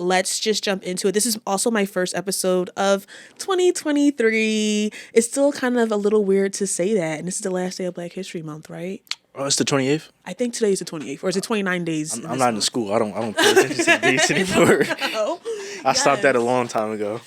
let's just jump into it. This is also my first episode of 2023. It's still kind of a little weird to say that. And this is the last day of Black History Month, right? Oh, it's the 28th? I think today is the 28th, or is it 29 days? I'm not in school. I don't pay attention to the dates anymore. I stopped that a long time ago.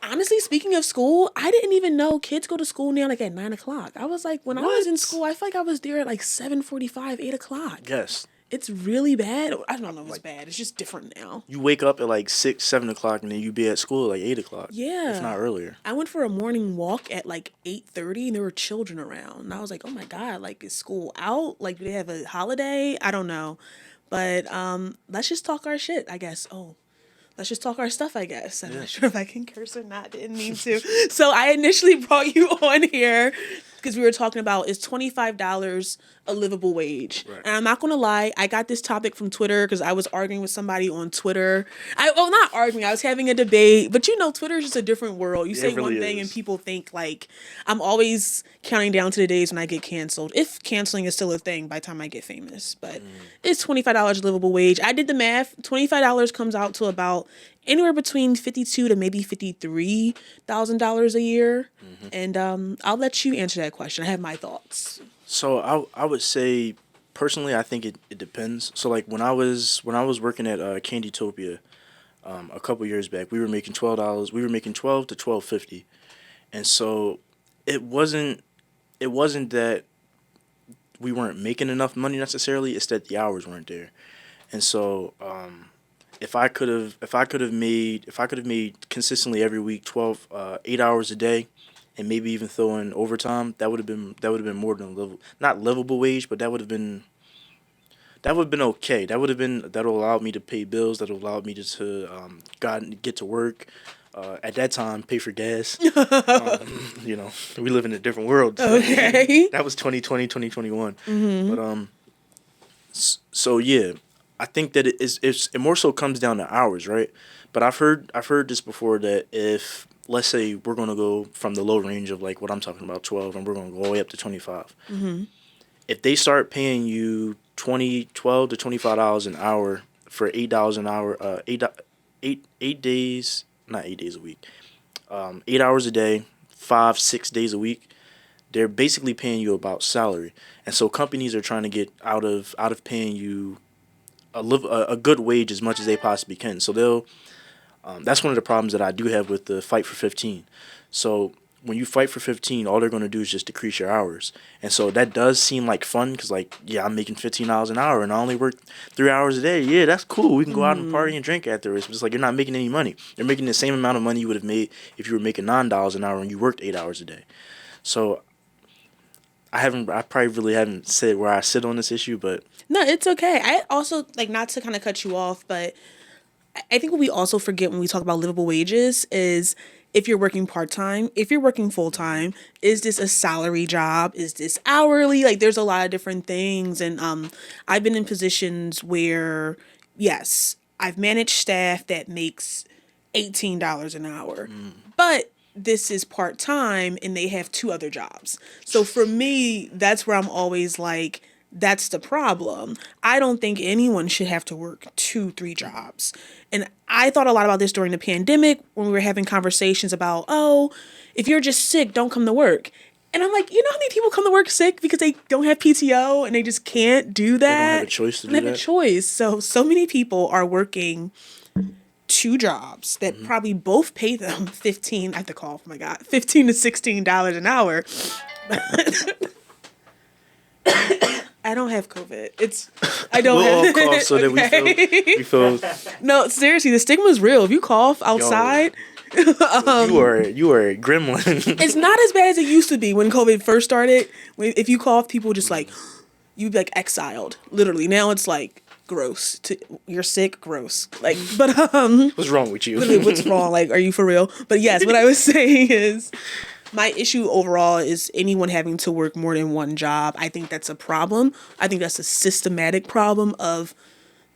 Honestly, speaking of school, I didn't even know kids go to school now like at 9 o'clock. I was like, when I was in school, I feel like I was there at like 7:45, 8 o'clock. Yes. It's really bad. I don't know if it's bad. It's just different now. You wake up at like 6, 7 o'clock, and then you be at school at like 8 o'clock. Yeah. If not earlier. I went for a morning walk at like 8:30, and there were children around. And I was like, oh my God, like, is school out? Like, do they have a holiday? I don't know. But let's just talk our shit, I guess. Let's just talk our stuff, I guess. I'm not sure if I can curse or not. Didn't mean to. So I initially brought you on here because we were talking about, is $25 a livable wage? Right. And I'm not going to lie, I got this topic from Twitter because I was arguing with somebody on Twitter. Not arguing, I was having a debate. But Twitter is just a different world. You say really one thing and people think like, I'm always counting down to the days when I get canceled. If canceling is still a thing by the time I get famous. But it's $25 livable wage. I did the math. $25 comes out to about anywhere between $52,000 to maybe $53,000 a year. Mm-hmm. And I'll let you answer that question. I have my thoughts. So I would say, personally, I think it depends. So like when I was working at Candytopia a couple years back, we were making $12. We were making $12 to $12.50, and so it wasn't that we weren't making enough money necessarily. It's that the hours weren't there, and so if I could have made consistently every week 8 hours a day, and maybe even throw in overtime, that would have been more than not livable wage, but that would have been okay. That'll allow me to pay bills. That'll allow me to get to work. At that time, pay for gas. We live in a different world. Okay. That was 2020, 2021. Mm-hmm. But so yeah, I think that it more so comes down to hours, right? But I've heard this before, that if, let's say, we're going to go from the low range of like what I'm talking about, 12, and we're going to go all the way up to 25. Mm-hmm. If they start paying you $12 to $25 an hour for $8 an hour, 8 days, not 8 days a week, 8 hours a day, 5-6 days a week, they're basically paying you about salary. And so companies are trying to get out of paying you a good wage as much as they possibly can. So they'll that's one of the problems that I do have with the fight for 15. So when you fight for 15, all they're going to do is just decrease your hours. And so that does seem like fun because, like, yeah, I'm making $15 an hour and I only work 3 hours a day. Yeah, that's cool. We can go out and party and drink afterwards. But it's like, you're not making any money. You're making the same amount of money you would have made if you were making $9 an hour and you worked 8 hours a day. So I probably really haven't said where I sit on this issue, but... No, it's okay. I also, like, not to kind of cut you off, but I think what we also forget when we talk about livable wages is... if you're working part-time, if you're working full-time, is this a salary job? Is this hourly? Like, there's a lot of different things. And I've been in positions where, yes, I've managed staff that makes $18 an hour. But this is part-time and they have 2 other jobs. So for me, that's where I'm always like, that's the problem. I don't think anyone should have to work 2-3 jobs. And I thought a lot about this during the pandemic when we were having conversations about, if you're just sick, don't come to work. And I'm like, you know how many people come to work sick because they don't have PTO and they just can't do that? They don't have a choice to do that. They have a choice. So many people are working 2 jobs that probably both pay them $15 to $16 an hour. I don't have COVID. I don't we'll have all cough so that we feel. No, seriously, the stigma is real. If you cough outside, you are a gremlin. It's not as bad as it used to be when COVID first started. If you cough, people just like, you'd be like exiled, literally. Now it's like gross. You're sick, gross. Like, but what's wrong with you? Literally, what's wrong? Like, are you for real? But yes, what I was saying is, my issue overall is anyone having to work more than 1 job. I think that's a problem. I think that's a systematic problem of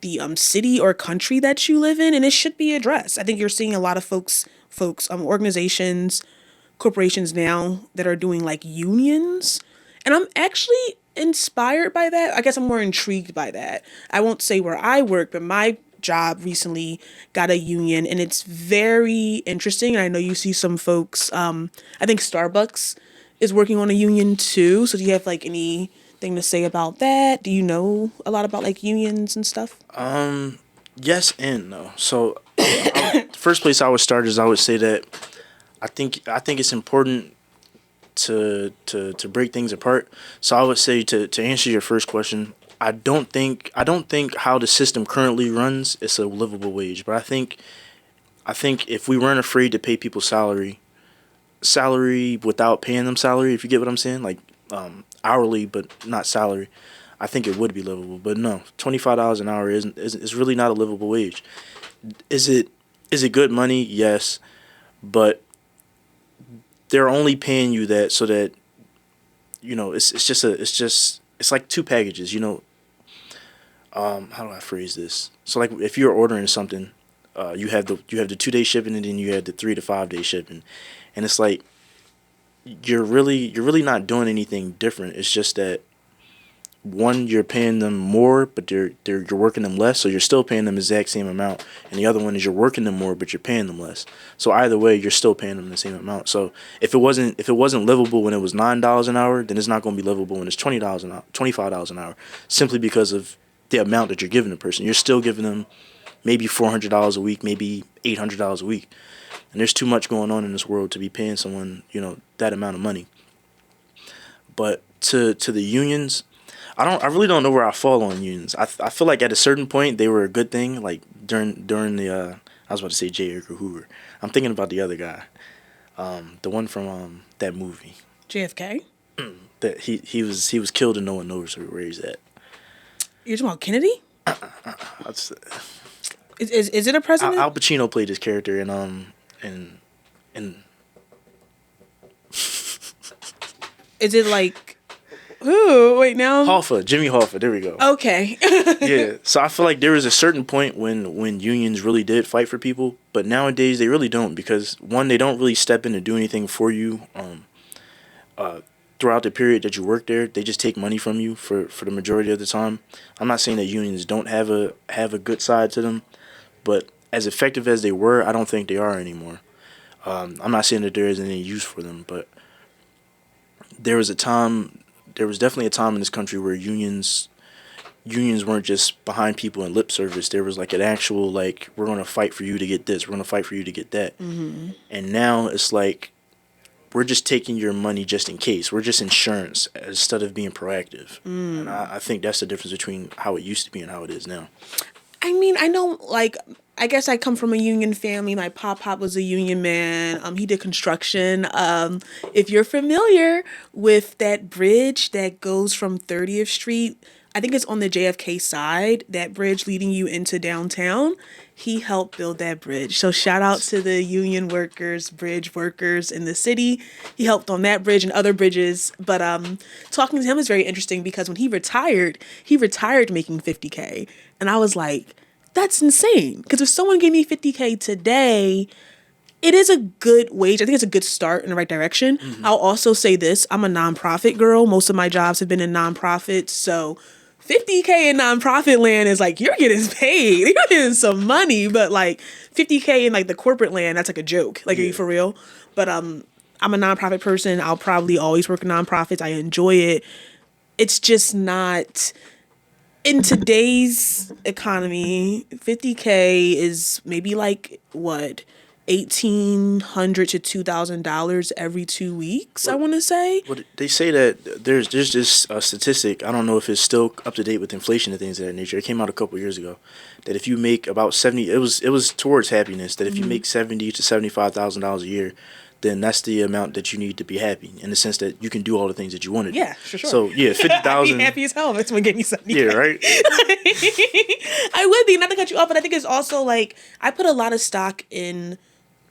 the city or country that you live in, and it should be addressed. I think you're seeing a lot of folks, organizations, corporations now that are doing like unions, and I'm actually inspired by that. I guess I'm more intrigued by that. I won't say where I work, but my job recently got a union, and it's very interesting. And I know you see some folks. I think Starbucks is working on a union too. So do you have like anything to say about that? Do you know a lot about like unions and stuff? Yes and no. So, the first place I would start is I would say that I think it's important to break things apart. So I would say to answer your first question, I don't think how the system currently runs is a livable wage. But I think if we weren't afraid to pay people salary without paying them salary, if you get what I'm saying, like hourly but not salary, I think it would be livable. But no, $25 an hour is really not a livable wage. Is it is it good money? Yes, but they're only paying you that so that it's like two packages. How do I phrase this? So like if you're ordering something, you have the 2 day shipping and then you have the 3 to 5 day shipping, and it's like you're really not doing anything different. It's just that one, you're paying them more, but you're working them less, so you're still paying them the exact same amount. And the other one is you're working them more, but you're paying them less. So either way, you're still paying them the same amount. So if it wasn't livable when it was $9 an hour, then it's not going to be livable when it's $20 an hour, $25 an hour, simply because of the amount that you're giving the person. You're still giving them maybe $400 a week, maybe $800 a week, and there's too much going on in this world to be paying someone that amount of money. But to the unions, I really don't know where I fall on unions. I feel like at a certain point they were a good thing. Like during the I was about to say J. Edgar Hoover. I'm thinking about the other guy, the one from that movie JFK. that he was killed and no one knows where he's at. You're talking about Kennedy? That's, Is it a president? Al Pacino played his character in Is it like who? Wait now. Hoffa, Jimmy Hoffa. There we go. Okay. Yeah. So I feel like there was a certain point when unions really did fight for people, but nowadays they really don't, because one, they don't really step in to do anything for you. Throughout the period that you work there, they just take money from you for the majority of the time. I'm not saying that unions don't have a good side to them, but as effective as they were, I don't think they are anymore. I'm not saying that there isn't any use for them, but there was a time, there was definitely a time in this country where unions weren't just behind people in lip service. There was like an actual, like, we're gonna fight for you to get this, we're gonna fight for you to get that. And now it's like we're just taking your money just in case. We're just insurance instead of being proactive. And I think that's the difference between how it used to be and how it is now. I mean, I know, like, I guess I come from a union family. My pop was a union man. He did construction. If you're familiar with that bridge that goes from 30th Street, I think it's on the JFK side, that bridge leading you into downtown. He helped build that bridge. So shout out to the union workers, bridge workers in the city. He helped on that bridge and other bridges. But talking to him is very interesting because when he retired making 50K. And I was like, that's insane. Because if someone gave me 50K today, it is a good wage. I think it's a good start in the right direction. I'll also say this. I'm a nonprofit girl. Most of my jobs have been in nonprofits. So 50K in nonprofit land is like, you're getting paid. You're getting some money. But like 50K in like the corporate land, that's like a joke. Like, are you for real? But I'm a nonprofit person. I'll probably always work in nonprofits. I enjoy it. It's just not, in today's economy, 50K is maybe like what, $1,800 to $2,000 every 2 weeks. I want to say. Well, they say that there's this statistic. I don't know if it's still up to date with inflation and things of that nature. It came out a couple years ago that if you make about 70, it was towards happiness. That if you make $70,000 to $75,000 a year, then that's the amount that you need to be happy, in the sense that you can do all the things that you want to do. Yeah, for sure. So yeah, 50,000. I'd be happy as hell if someone gave me 70K. Yeah, right. I would be, not to cut you off, but I think it's also like, I put a lot of stock in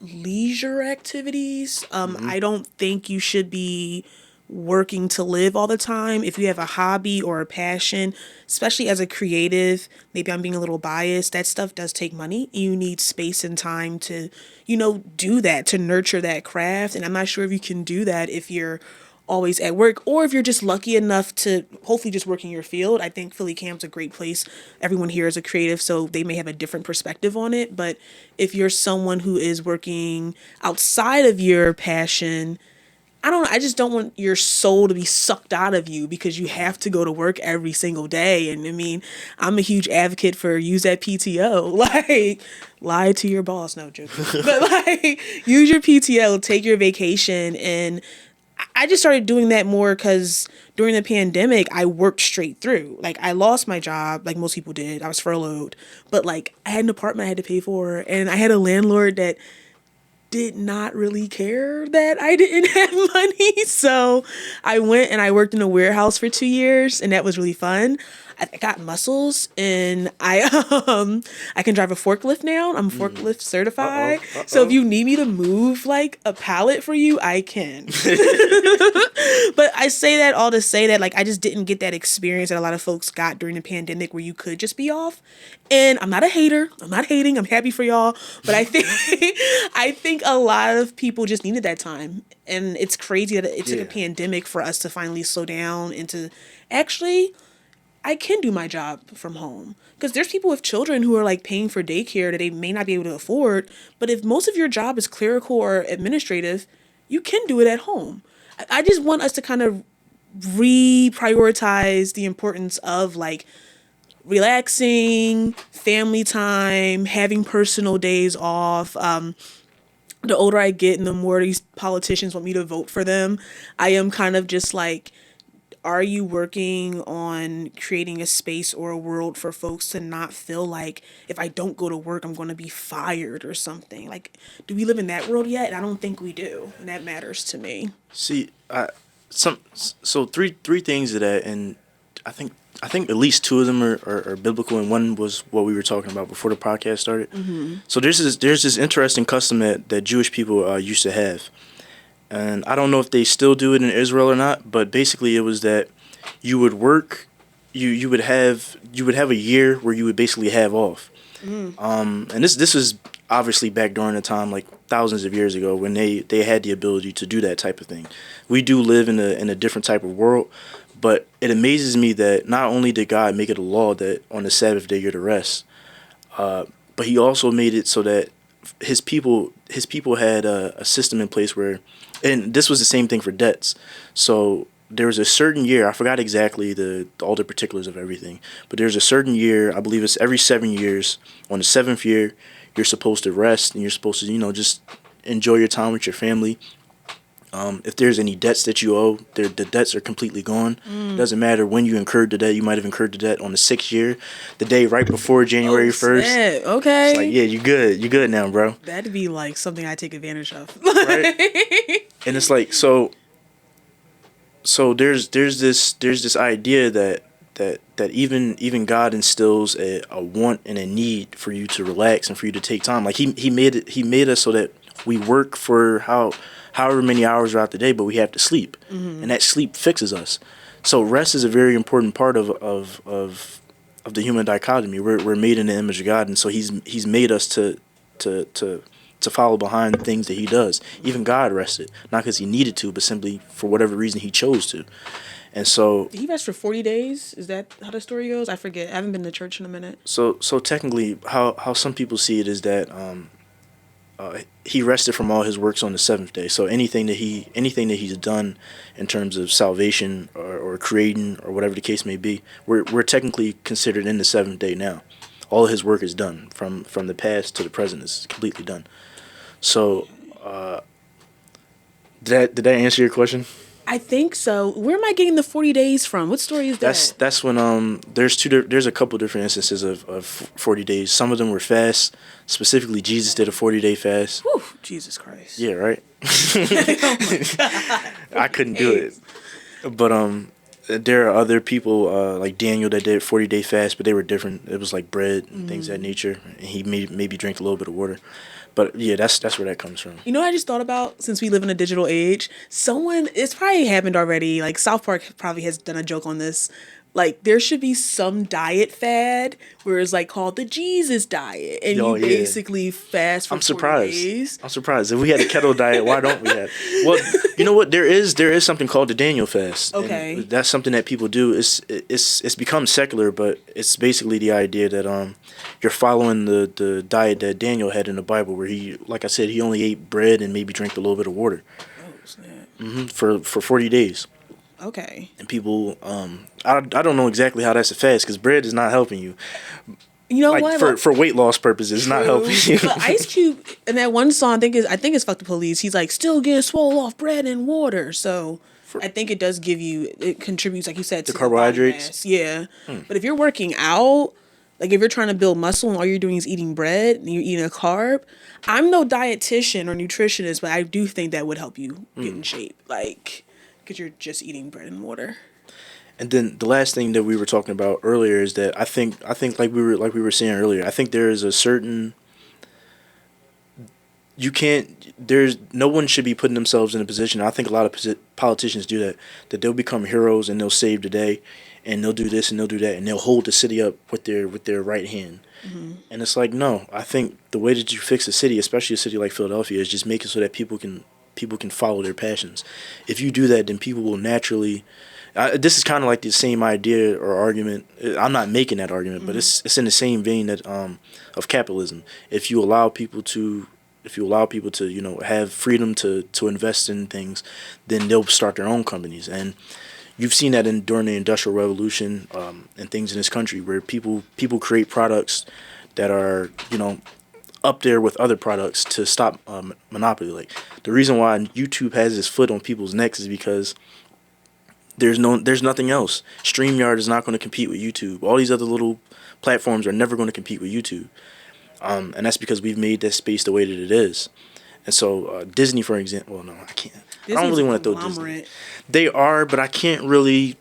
leisure activities. I don't think you should be working to live all the time. If you have a hobby or a passion, especially as a creative, maybe I'm being a little biased, that stuff does take money. You need space and time to, do that, to nurture that craft. And I'm not sure if you can do that if you're always at work, or if you're just lucky enough to hopefully just work in your field. I think Philly Camp's a great place. Everyone here is a creative, so they may have a different perspective on it. But if you're someone who is working outside of your passion, I don't know. I just don't want your soul to be sucked out of you because you have to go to work every single day. And I mean, I'm a huge advocate for use that PTO. Like, lie to your boss. No joke. But like, use your PTO, take your vacation. And I just started doing that more because during the pandemic, I worked straight through. Like, I lost my job, like most people did. I was furloughed. But like, I had an apartment I had to pay for. And I had a landlord that did not really care that I didn't have money. So I went and I worked in a warehouse for 2 years, and that was really fun. I got muscles, and I can drive a forklift now. I'm forklift certified. So if you need me to move like a pallet for you, I can. But I say that all to say that like I just didn't get that experience that a lot of folks got during the pandemic where you could just be off. And I'm not a hater. I'm not hating. I'm happy for y'all. But I think I think a lot of people just needed that time. And it's crazy that it took a pandemic for us to finally slow down and to actually I can do my job from home. Because there's people with children who are like paying for daycare that they may not be able to afford. But if most of your job is clerical or administrative, you can do it at home. I just want us to kind of reprioritize the importance of like relaxing, family time, having personal days off. The older I get and the more these politicians want me to vote for them, I am kind of just like, are you working on creating a space or a world for folks to not feel like if I don't go to work, I'm going to be fired or something? Like, do we live in that world yet? And I don't think we do. And that matters to me. See, so three things of that, and I think at least two of them are biblical, and one was what we were talking about before the podcast started. So there's this interesting custom that Jewish people used to have. And I don't know if they still do it in Israel or not, but basically it was that you would work, you would have a year where you would basically have off. And this was obviously back during a time like thousands of years ago when they had the ability to do that type of thing. We do live in a different type of world, but it amazes me that not only did God make it a law that on the Sabbath day you're to rest, but He also made it so that his people had a system in place where, and this was the same thing for debts. So there was a certain year, I forgot exactly all the particulars of everything, but there's a certain year, I believe it's every 7 years. On the seventh year, you're supposed to rest and you're supposed to, just enjoy your time with your family. If there's any debts that you owe, the debts are completely gone. Doesn't matter when you incurred the debt. You might have incurred the debt on the 6th year, the day right before January 1st. Snap. Okay. It's like, yeah, you good. You good now, bro. That'd be like something I take advantage of. Right? And it's like, so there's this idea that even God instills a want and a need for you to relax and for you to take time. Like he made us so that we work for however many hours throughout the day, but we have to sleep, and that sleep fixes us. So rest is a very important part of the human dichotomy. We're made in the image of God, and so He's made us to follow behind the things that He does. Even God rested, not because He needed to, but simply for whatever reason He chose to. And so Did He rest for 40 days? Is that how the story goes? I forget. I haven't been to church in a minute. So technically, how some people see it is that He rested from all His works on the seventh day. So anything that He's done in terms of salvation or creating or whatever the case may be, we're technically considered in the seventh day now. All of His work is done from the past to the present is completely done. So did that answer your question? I think so. Where am I getting the 40 days from? What story is that? That's when there's a couple different instances of 40 days. Some of them were fasts. Specifically, Jesus did a 40-day fast. Whew, Jesus Christ. Yeah, right. Oh my God. I couldn't do it, but there are other people like Daniel that did 40-day fast, but they were different. It was like bread and things of that nature. And he maybe drank a little bit of water. But yeah, that's where that comes from. You know what I just thought about? Since we live in a digital age, it's probably happened already. Like South Park probably has done a joke on this. Like there should be some diet fad where it's like called the Jesus diet, and Oh you yeah. basically fast for I'm 40 surprised. days. I'm surprised. If we had a keto diet, why don't we have? Well, you know what? There is something called the Daniel fast, and Okay. that's something that people do. It's become secular, but it's basically the idea that you're following the diet that Daniel had in the Bible, where he, like I said, he only ate bread and maybe drank a little bit of water Oh snap. for 40 days. Okay. And people, I don't know exactly how that's a fast because bread is not helping you. You know Like what? for weight loss purposes, it's not helping you. But Ice Cube in that one song, I think it's "Fuck the Police." He's like, still getting swole off bread and water. So I think it does give you, it contributes, like you said, The to the body carbohydrates? mass. Yeah. But if you're working out, like if you're trying to build muscle and all you're doing is eating bread and you're eating a carb, I'm no dietitian or nutritionist, but I do think that would help you get in shape. Like, because you're just eating bread and water. And then the last thing that we were talking about earlier is that I think like we were saying earlier, I think there is a certain, you can't, there's no one should be putting themselves in a position. I think a lot of politicians do that they'll become heroes and they'll save the day, and they'll do this and they'll do that, and they'll hold the city up with their right hand. And it's like, no, I think the way that you fix a city, especially a city like Philadelphia, is just make it so that people can follow their passions. If you do that, then people will naturally. This is kind of like the same idea or argument. I'm not making that argument, but it's in the same vein that of capitalism. If you allow people to, have freedom to invest in things, then they'll start their own companies. And you've seen that during the Industrial Revolution and things in this country where people create products that are up there with other products to stop monopoly. Like the reason why YouTube has its foot on people's necks is because there's nothing else. StreamYard is not going to compete with YouTube. All these other little platforms are never going to compete with YouTube, and that's because we've made that space the way that it is. And so Disney, for example, well, no, I can't. I don't really want to throw Disney. They are, but I can't really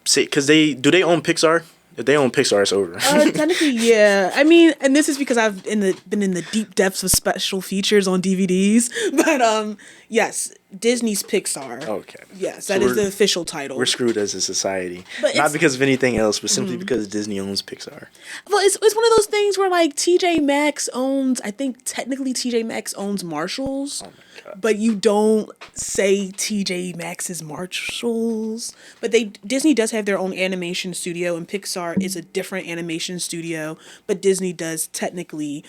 say because do they own Pixar? If they own Pixar, it's over. Technically, yeah. I mean, and this is because I've been in the deep depths of special features on DVDs. But yes, Disney's Pixar. Okay. Yes, So that is the official title. We're screwed as a society, But not because of anything else, but simply because Disney owns Pixar. Well, it's one of those things where like TJ Maxx owns. I think technically TJ Maxx owns Marshalls. Oh my God. But you don't say TJ Maxx's Marshalls. But Disney does have their own animation studio, and Pixar is a different animation studio. But Disney does technically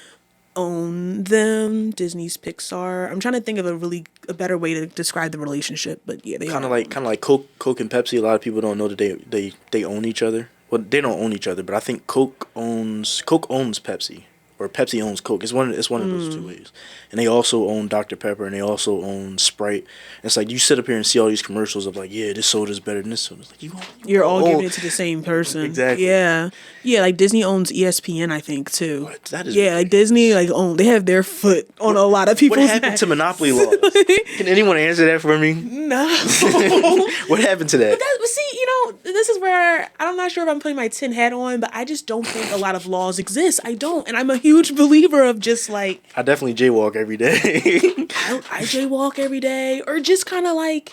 own them. Disney's Pixar. I'm trying to think of a better way to describe the relationship. But yeah, they Kind are. of like Coke and Pepsi. A lot of people don't know that they own each other. Well, they don't own each other, but I think Coke owns Pepsi, or Pepsi owns Coke. It's one of those two ways. And they also own Dr. Pepper, and they also own Sprite. And it's like you sit up here and see all these commercials of like, yeah, this soda's better than this soda. It's like You're all giving it to the same person. Exactly. Yeah. Yeah, like Disney owns ESPN, I think, too. What? That is like Disney, they have their foot on a lot of people's What happened necks. to monopoly laws? Can anyone answer that for me? No. What happened to that? But see, this is where I'm not sure if I'm putting my tin hat on, but I just don't think a lot of laws exist. I don't. And I'm a huge believer of just like. I definitely jaywalk every day. I jaywalk every day, or just kind of like,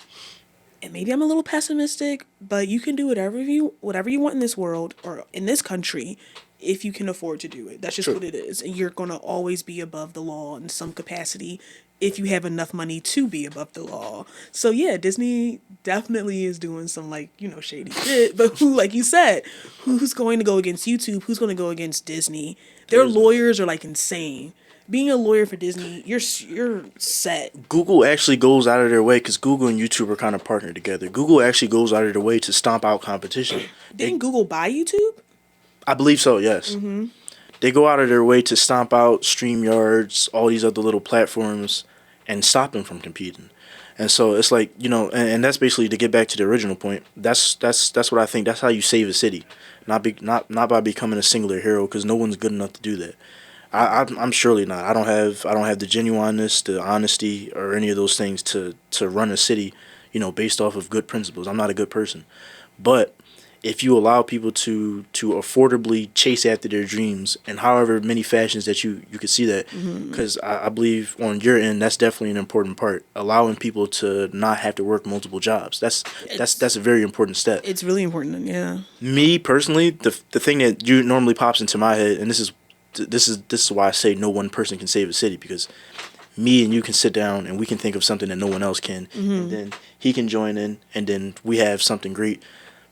and maybe I'm a little pessimistic, but you can do whatever you want in this world or in this country if you can afford to do it. That's just what it is. And you're going to always be above the law in some capacity if you have enough money to be above the law. So yeah, Disney definitely is doing some shady shit, but like you said, who's going to go against YouTube? Who's going to go against Disney? Their lawyers are like insane. Being a lawyer for Disney, you're set. Google actually goes out of their way because Google and YouTube are kind of partnered together. Google actually goes out of their way to stomp out competition. Didn't Google buy YouTube? I believe so, yes. They go out of their way to stomp out StreamYards, all these other little platforms, and stop them from competing. And so it's like, and that's basically to get back to the original point. That's what I think. That's how you save a city, not by becoming a singular hero, because no one's good enough to do that. I'm surely not. I don't have the genuineness, the honesty, or any of those things to run a city, based off of good principles. I'm not a good person, but if you allow people to affordably chase after their dreams and however many fashions that you could see that, because I believe on your end that's definitely an important part, allowing people to not have to work multiple jobs. That's a very important step. It's really important. Yeah. Me personally, the thing that you normally pops into my head, and this is why I say no one person can save a city, because me and you can sit down and we can think of something that no one else can, and then he can join in, and then we have something great.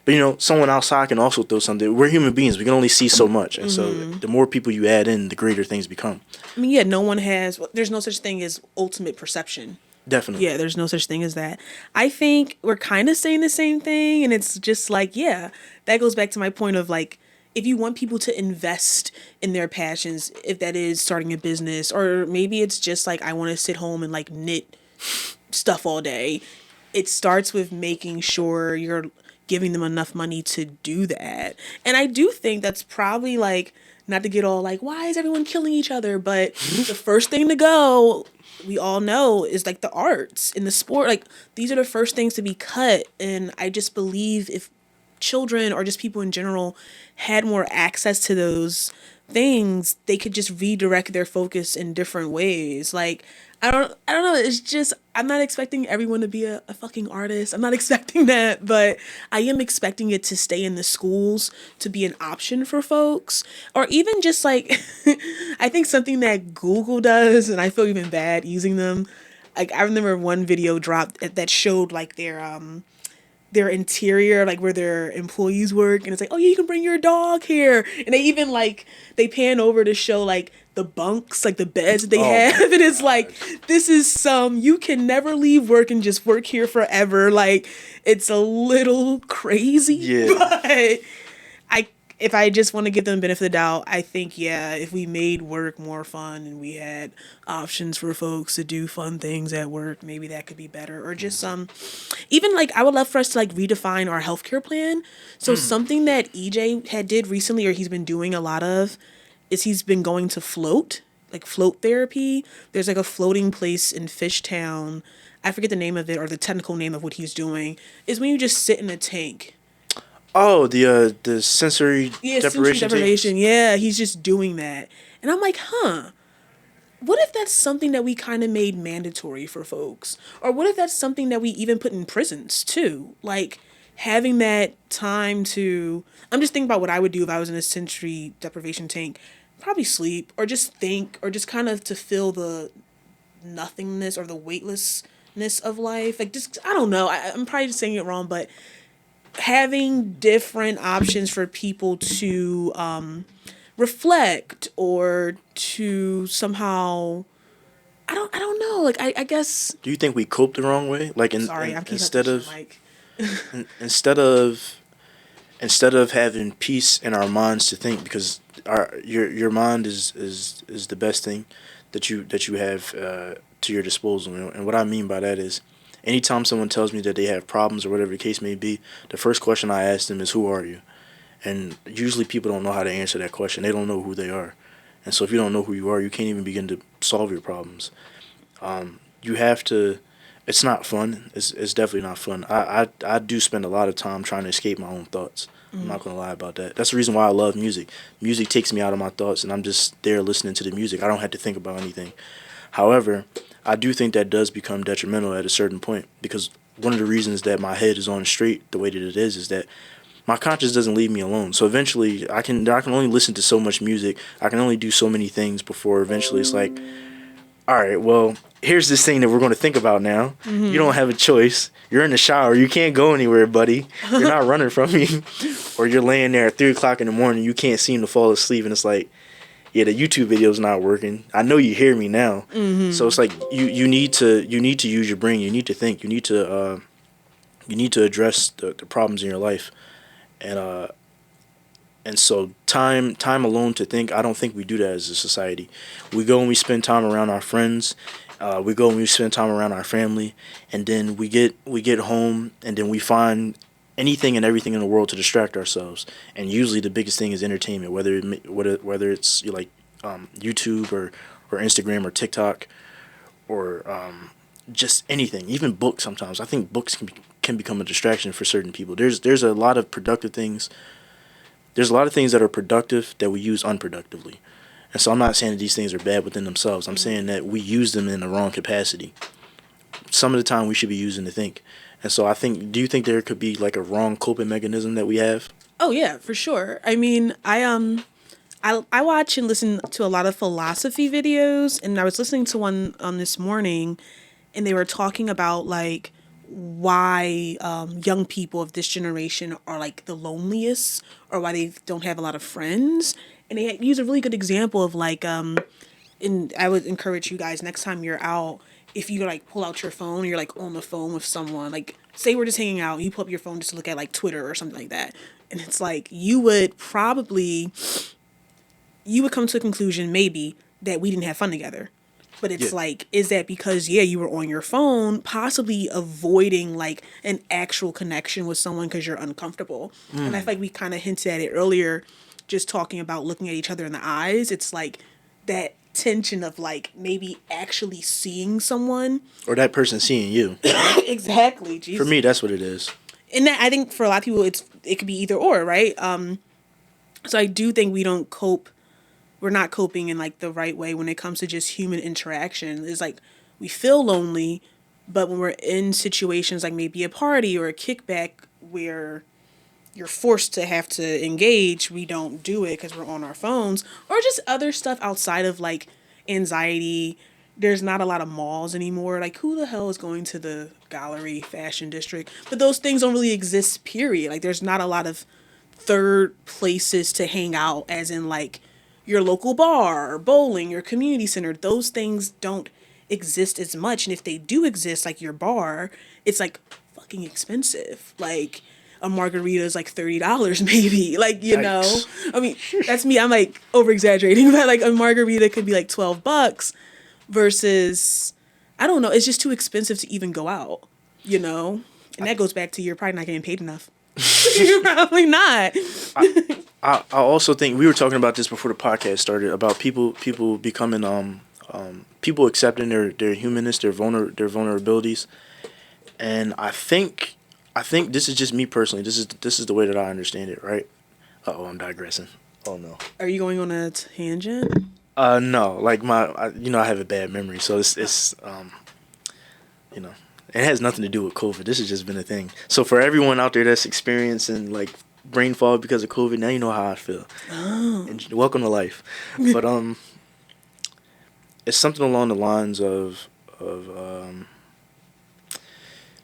But someone outside can also throw something. We're human beings. We can only see so much, and so the more people you add in, the greater things become. I mean, yeah, no one has. There's no such thing as ultimate perception. Definitely. Yeah, there's no such thing as that. I think we're kind of saying the same thing, and it's just like, yeah, that goes back to my point of like, if you want people to invest in their passions, if that is starting a business, or maybe it's just like, I want to sit home and like knit stuff all day, it starts with making sure you're giving them enough money to do that. And I do think that's probably like, not to get all like, why is everyone killing each other? But the first thing to go, we all know, is like the arts and the sport. Like, these are the first things to be cut. And I just believe if children or just people in general had more access to those things, they could just redirect their focus in different ways. Like, I don't know. It's just, I'm not expecting everyone to be a fucking artist. I'm not expecting that, but I am expecting it to stay in the schools, to be an option for folks, or even just like, I think something that Google does, and I feel even bad using them. Like, I remember one video dropped that showed like their interior, like where their employees work, and it's like, oh yeah, you can bring your dog here, and they even like, they pan over to show like the bunks, like the beds that they have, and it's like, this is you can never leave work and just work here forever. Like, it's a little crazy. Yeah. But if I just want to give them the benefit of the doubt, I think, yeah, if we made work more fun and we had options for folks to do fun things at work, maybe that could be better. Or just even like, I would love for us to like redefine our healthcare plan. So something that EJ had did recently, or he's been doing a lot of, is he's been going to float therapy. There's like a floating place in Fishtown. I forget the name of it, or the technical name of what he's doing, is when you just sit in a tank. Oh, the sensory deprivation. Yeah, he's just doing that. And I'm like, what if that's something that we kind of made mandatory for folks? Or what if that's something that we even put in prisons too? Like, having that time to, I'm just thinking about what I would do if I was in a sensory deprivation tank. Probably sleep, or just think, or just kind of to feel the nothingness or the weightlessness of life. Like, just, I don't know. I'm probably just saying it wrong, but having different options for people to reflect, or to somehow, I don't know. Like, I guess. Do you think we cope the wrong way? Like, Sorry, I'm instead of having peace in our minds to think, because your mind is the best thing that you have to your disposal. And what I mean by that is, anytime someone tells me that they have problems or whatever the case may be, the first question I ask them is, who are you? And usually people don't know how to answer that question. They don't know who they are. And so if you don't know who you are, you can't even begin to solve your problems. You have to, it's not fun. It's definitely not fun. I do spend a lot of time trying to escape my own thoughts. I'm not going to lie about that. That's the reason why I love music. Music takes me out of my thoughts, and I'm just there listening to the music. I don't have to think about anything. However, I do think that does become detrimental at a certain point, because one of the reasons that my head is on straight the way that it is that my conscience doesn't leave me alone. So eventually I can only listen to so much music. I can only do so many things before eventually it's like, all right, well, here's this thing that we're going to think about now. You don't have a choice. You're in the shower. You can't go anywhere, buddy. You're not running from me. Or you're laying there at 3 o'clock in the morning. You can't seem to fall asleep. And it's like, yeah, the YouTube video's not working. I know you hear me now. So it's like you need to use your brain. You need to think. You need to address the problems in your life. And so time alone to think, I don't think we do that as a society. We go and we spend time around our friends. We go and we spend time around our family, and then we get home, and then we find anything and everything in the world to distract ourselves. And usually the biggest thing is entertainment, whether it's like YouTube or Instagram or TikTok or just anything, even books. Sometimes I think books can can become a distraction for certain people. There's a lot of productive things. There's a lot of things that are productive that we use unproductively. And so I'm not saying that these things are bad within themselves. I'm saying that we use them in the wrong capacity. Some of the time we should be using to think. And so do you think there could be like a wrong coping mechanism that we have? Oh yeah, for sure. I mean, I watch and listen to a lot of philosophy videos, and I was listening to one this morning, and they were talking about like why young people of this generation are like the loneliest, or why they don't have a lot of friends. And they use a really good example of like and I would encourage you guys next time you're out, if you like pull out your phone, you're like on the phone with someone, like say we're just hanging out, you pull up your phone just to look at like Twitter or something like that, and it's like you would come to a conclusion maybe that we didn't have fun together. But it's Yeah. like, is that because, yeah, you were on your phone, possibly avoiding like an actual connection with someone because you're uncomfortable? And I feel like we kind of hinted at it earlier, just talking about looking at each other in the eyes. It's like that tension of like maybe actually seeing someone. Or that person seeing you. Exactly. For Jesus. me, that's what it is. And that, I think for a lot of people, it could be either or, right? So I do think we're not coping in like the right way when it comes to just human interaction. It's like we feel lonely, but when we're in situations like maybe a party or a kickback where you're forced to have to engage, we don't do it because we're on our phones, or just other stuff outside of like anxiety. There's not a lot of malls anymore. Like, who the hell is going to the gallery fashion district? But those things don't really exist, period. Like, there's not a lot of third places to hang out, as in like your local bar or bowling, your community center. Those things don't exist as much. And if they do exist, like your bar, it's like fucking expensive. Like a margarita is like $30 maybe. Like, you know, Yikes. I mean, that's me. I'm like over exaggerating, but like a margarita could be like $12 versus, I don't know, it's just too expensive to even go out, you know? And that goes back to you're probably not getting paid enough. You're probably not. I also think we were talking about this before the podcast started about people becoming people accepting their humanness, their vulnerabilities, and I think this is just me personally. This is the way that I understand it, right? I'm digressing. Oh no. Are you going on a tangent? No, like I have a bad memory, so it's you know, it has nothing to do with COVID. This has just been a thing. So for everyone out there that's experiencing like brain fog because of COVID, now you know how I feel. Oh. And welcome to life. But it's something along the lines of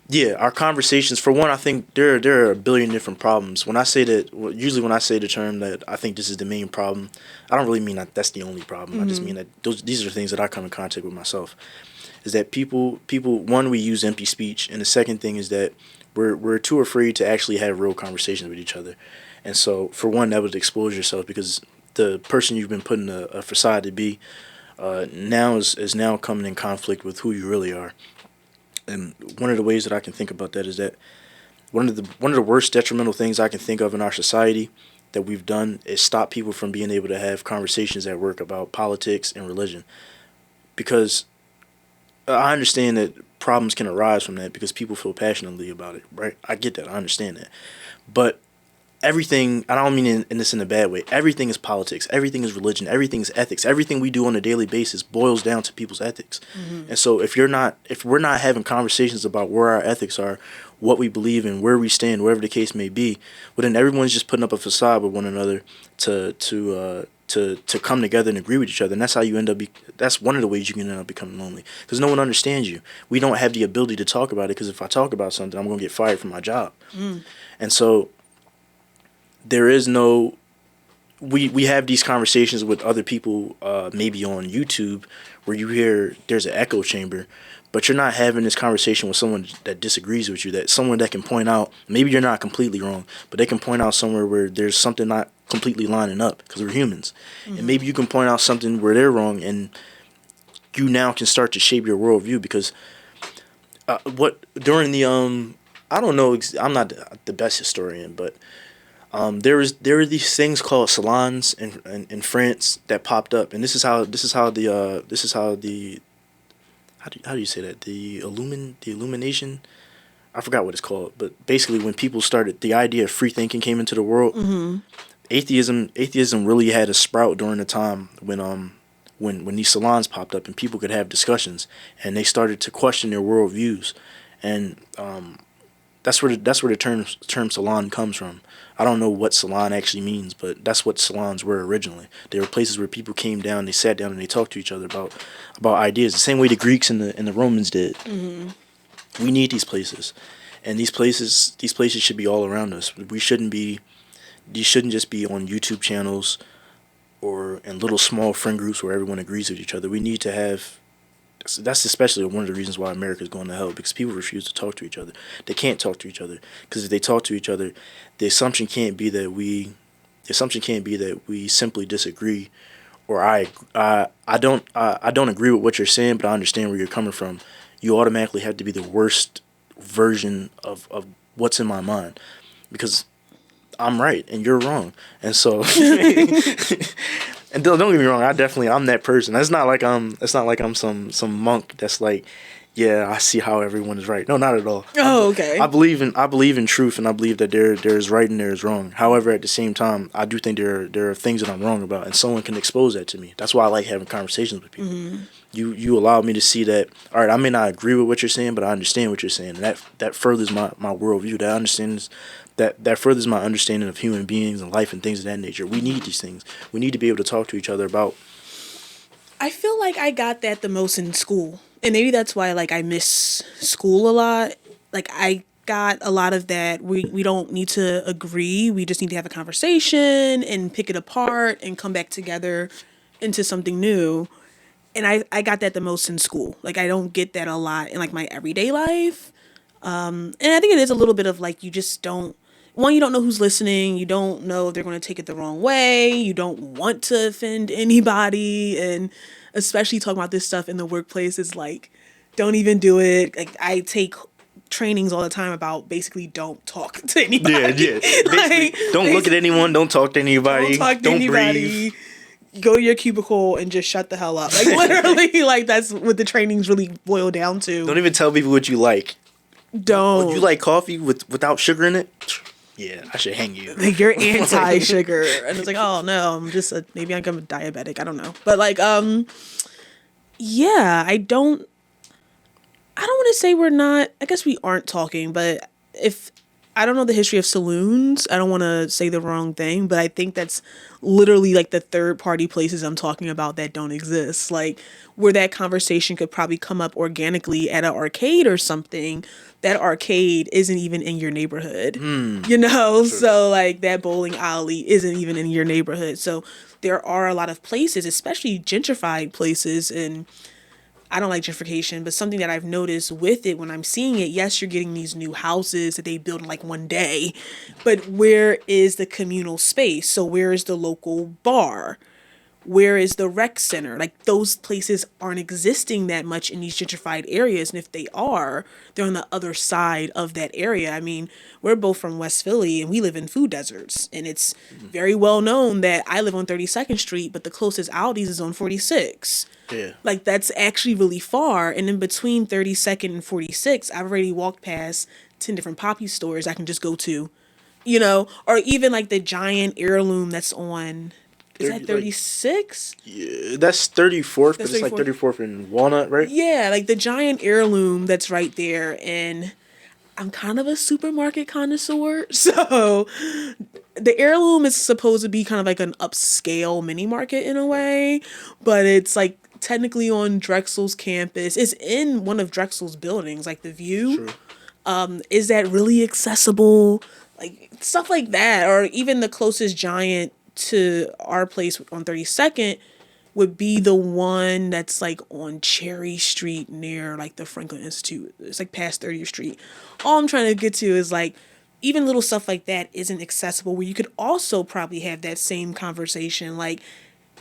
yeah, our conversations. For one, I think there are a billion different problems. When I say that, usually when I say the term that I think this is the main problem, I don't really mean that that's the only problem. I just mean that these are things that I come in contact with myself. Is that people one, we use empty speech, and the second thing is that we're too afraid to actually have real conversations with each other. And so for one, that would expose yourself because the person you've been putting a facade to be now is now coming in conflict with who you really are. And one of the ways that I can think about that is that one of the worst detrimental things I can think of in our society that we've done is stop people from being able to have conversations at work about politics and religion. Because I understand that problems can arise from that because people feel passionately about it, right? I get that. I understand that. But everything, I don't mean in this in a bad way, everything is politics, everything is religion, everything is ethics. Everything we do on a daily basis boils down to people's ethics. And so if we're not having conversations about where our ethics are, what we believe in, where we stand, wherever the case may be, well then everyone's just putting up a facade with one another to come together and agree with each other. And that's how you end up that's one of the ways you can end up becoming lonely, because no one understands you. We don't have the ability to talk about it, because if I talk about something, I'm going to get fired from my job. And so there is no, we have these conversations with other people, maybe on YouTube, where you hear there's an echo chamber, but you're not having this conversation with someone that disagrees with you, that someone that can point out, maybe you're not completely wrong, but they can point out somewhere where there's something not completely lining up, because we're humans. And maybe you can point out something where they're wrong, and you now can start to shape your worldview, because during the I don't know, I'm not the best historian, but there were these things called salons in France that popped up, and this is how how do you say that, the illumination, I forgot what it's called, but basically when people started, the idea of free thinking came into the world. Atheism really had a sprout during the time when these salons popped up and people could have discussions and they started to question their worldviews, and that's where the term salon comes from. I don't know what salon actually means, but that's what salons were originally. They were places where people came down, they sat down, and they talked to each other about ideas, the same way the Greeks and the Romans did. We need these places, and these places should be all around us. We shouldn't be These shouldn't just be on YouTube channels or in little small friend groups where everyone agrees with each other. We need to have. That's especially one of the reasons why America is going to hell, because people refuse to talk to each other. They can't talk to each other because if they talk to each other, the assumption can't be that we simply disagree, or I don't agree with what you're saying, but I understand where you're coming from. You automatically have to be the worst version of what's in my mind, because I'm right and you're wrong, and so and don't get me wrong, I'm that person. It's not like I'm some monk that's like, yeah, I see how everyone is right. No, not at all. Oh, okay. I believe in truth, and I believe that there's right and there's wrong. However, at the same time, I do think there are things that I'm wrong about, and someone can expose that to me. That's why I like having conversations with people. You allow me to see that. All right, I may not agree with what you're saying, but I understand what you're saying, and that furthers my worldview. That furthers my understanding of human beings and life and things of that nature. We need these things. We need to be able to talk to each other about. I feel like I got that the most in school. And maybe that's why like I miss school a lot. Like I got a lot of that. We don't need to agree. We just need to have a conversation and pick it apart and come back together into something new. And I got that the most in school. Like I don't get that a lot in like my everyday life. And I think it is a little bit of like you just don't, one, you don't know who's listening. You don't know if they're going to take it the wrong way. You don't want to offend anybody. And especially talking about this stuff in the workplace is like, don't even do it. Like I take trainings all the time about basically don't talk to anybody. Yeah. Basically, don't look at anyone. Don't talk to anybody. Don't talk to Don't anybody. breathe. Go to your cubicle and just shut the hell up. Like literally, like that's what the trainings really boil down to. Don't even tell people what you like. Don't. You like coffee without sugar in it? Yeah, I should hang you. Like you're anti-sugar, and it's like, oh no, I'm just maybe I'm a diabetic. I don't know, but like, yeah, I don't want to say we're not. I guess we aren't talking, but if I don't know the history of saloons, I don't want to say the wrong thing, but I think that's literally like the third party places I'm talking about that don't exist. Like where that conversation could probably come up organically at an arcade or something. That arcade isn't even in your neighborhood, you know? True. So like that bowling alley isn't even in your neighborhood. So there are a lot of places, especially gentrified places, and I don't like gentrification, but something that I've noticed with it when I'm seeing it, yes, you're getting these new houses that they build in like one day, but where is the communal space? So where is the local bar? Where is the rec center? Like those places aren't existing that much in these gentrified areas. And if they are, they're on the other side of that area. I mean, we're both from West Philly and we live in food deserts. And it's very well known that I live on 32nd Street, but the closest Aldi's is on 46. Yeah. Like that's actually really far. And in between 32nd and 46, I've already walked past 10 different Poppy stores I can just go to, you know, or even like the giant heirloom that's on, is that 36? Yeah, that's 34th, That's but it's like 34th. 34th in Walnut, right? Yeah, like the giant heirloom that's right there. And I'm kind of a supermarket connoisseur. So the heirloom is supposed to be kind of like an upscale mini market in a way, but it's like technically on Drexel's campus. It's in one of Drexel's buildings, like the view. True. Is that really accessible? Like stuff like that. Or even the closest giant to our place on 32nd would be the one that's like on Cherry Street near like the Franklin Institute. It's like past 30th Street. All I'm trying to get to is like even little stuff like that isn't accessible, where you could also probably have that same conversation. Like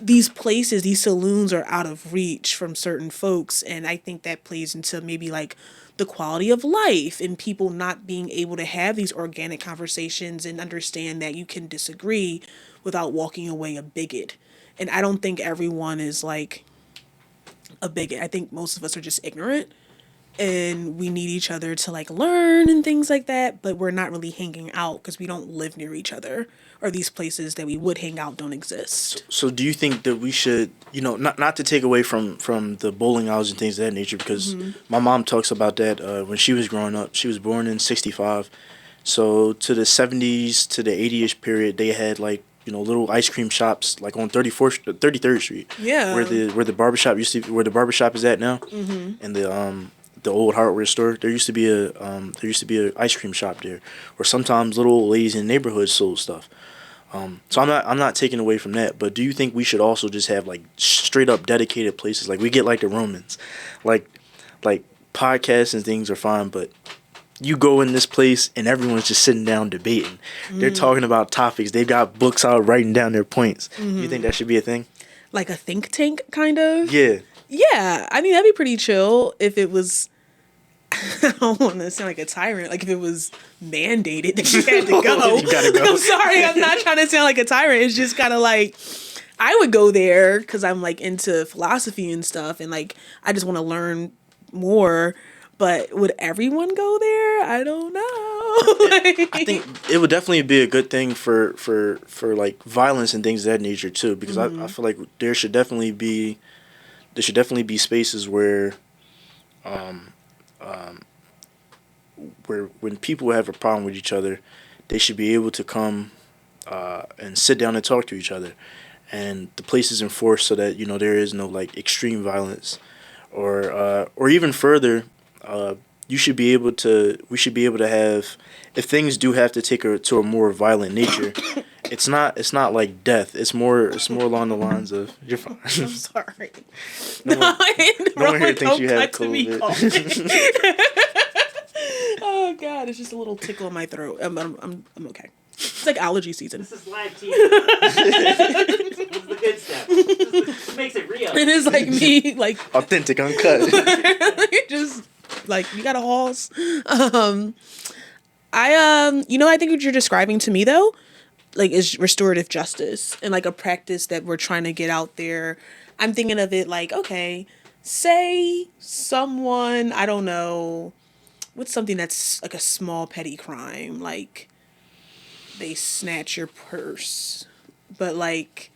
these places, these saloons are out of reach from certain folks, and I think that plays into maybe like the quality of life and people not being able to have these organic conversations and understand that you can disagree without walking away a bigot. And I don't think everyone is like a bigot. I think most of us are just ignorant. and we need each other to like learn and things like that, but we're not really hanging out because we don't live near each other, or these places that we would hang out don't exist. So do you think that we should, not to take away from the bowling alleys and things of that nature, because my mom talks about that when she was growing up. She was born in '65, so to the '70s to the '80ish period, they had like little ice cream shops like on 33rd Street, Yeah. where the barbershop used to where the barbershop is at now, and the old hardware store. There used to be a ice cream shop there, or sometimes little old ladies in the neighborhood sold stuff. So I'm not taking away from that, but do you think we should also just have like straight up dedicated places like we get like the Romans, like podcasts and things are fine, but you go in this place and everyone's just sitting down debating. They're talking about topics. They've got books out writing down their points. You think that should be a thing? Like a think tank, kind of? Yeah. Yeah. I mean, that'd be pretty chill if it was. I don't want to sound like a tyrant. Like if it was mandated that you had to go. You gotta go. I'm sorry. I'm not trying to sound like a tyrant. It's just kind of like I would go there because I'm like into philosophy and stuff, and like I just want to learn more. But would everyone go there? I don't know. I think it would definitely be a good thing for like violence and things of that nature too, because I feel like there should definitely be spaces where where when people have a problem with each other, they should be able to come and sit down and talk to each other, and the place is enforced so that there is no like extreme violence, or even further. We should be able to have, if things do have to take to a more violent nature, it's not like death. It's more along the lines of you're fine. I'm sorry. No one here thinks you have COVID. Oh God, it's just a little tickle in my throat. I'm okay. It's like allergy season. This is live TV. This is the good stuff. This makes it real. It is like me, like Authentic, uncut. just like you got a halls. I think what you're describing to me though, like is restorative justice and like a practice that we're trying to get out there. I'm thinking of it like, okay, say someone, I don't know, what's something that's like a small petty crime, like they snatch your purse, but like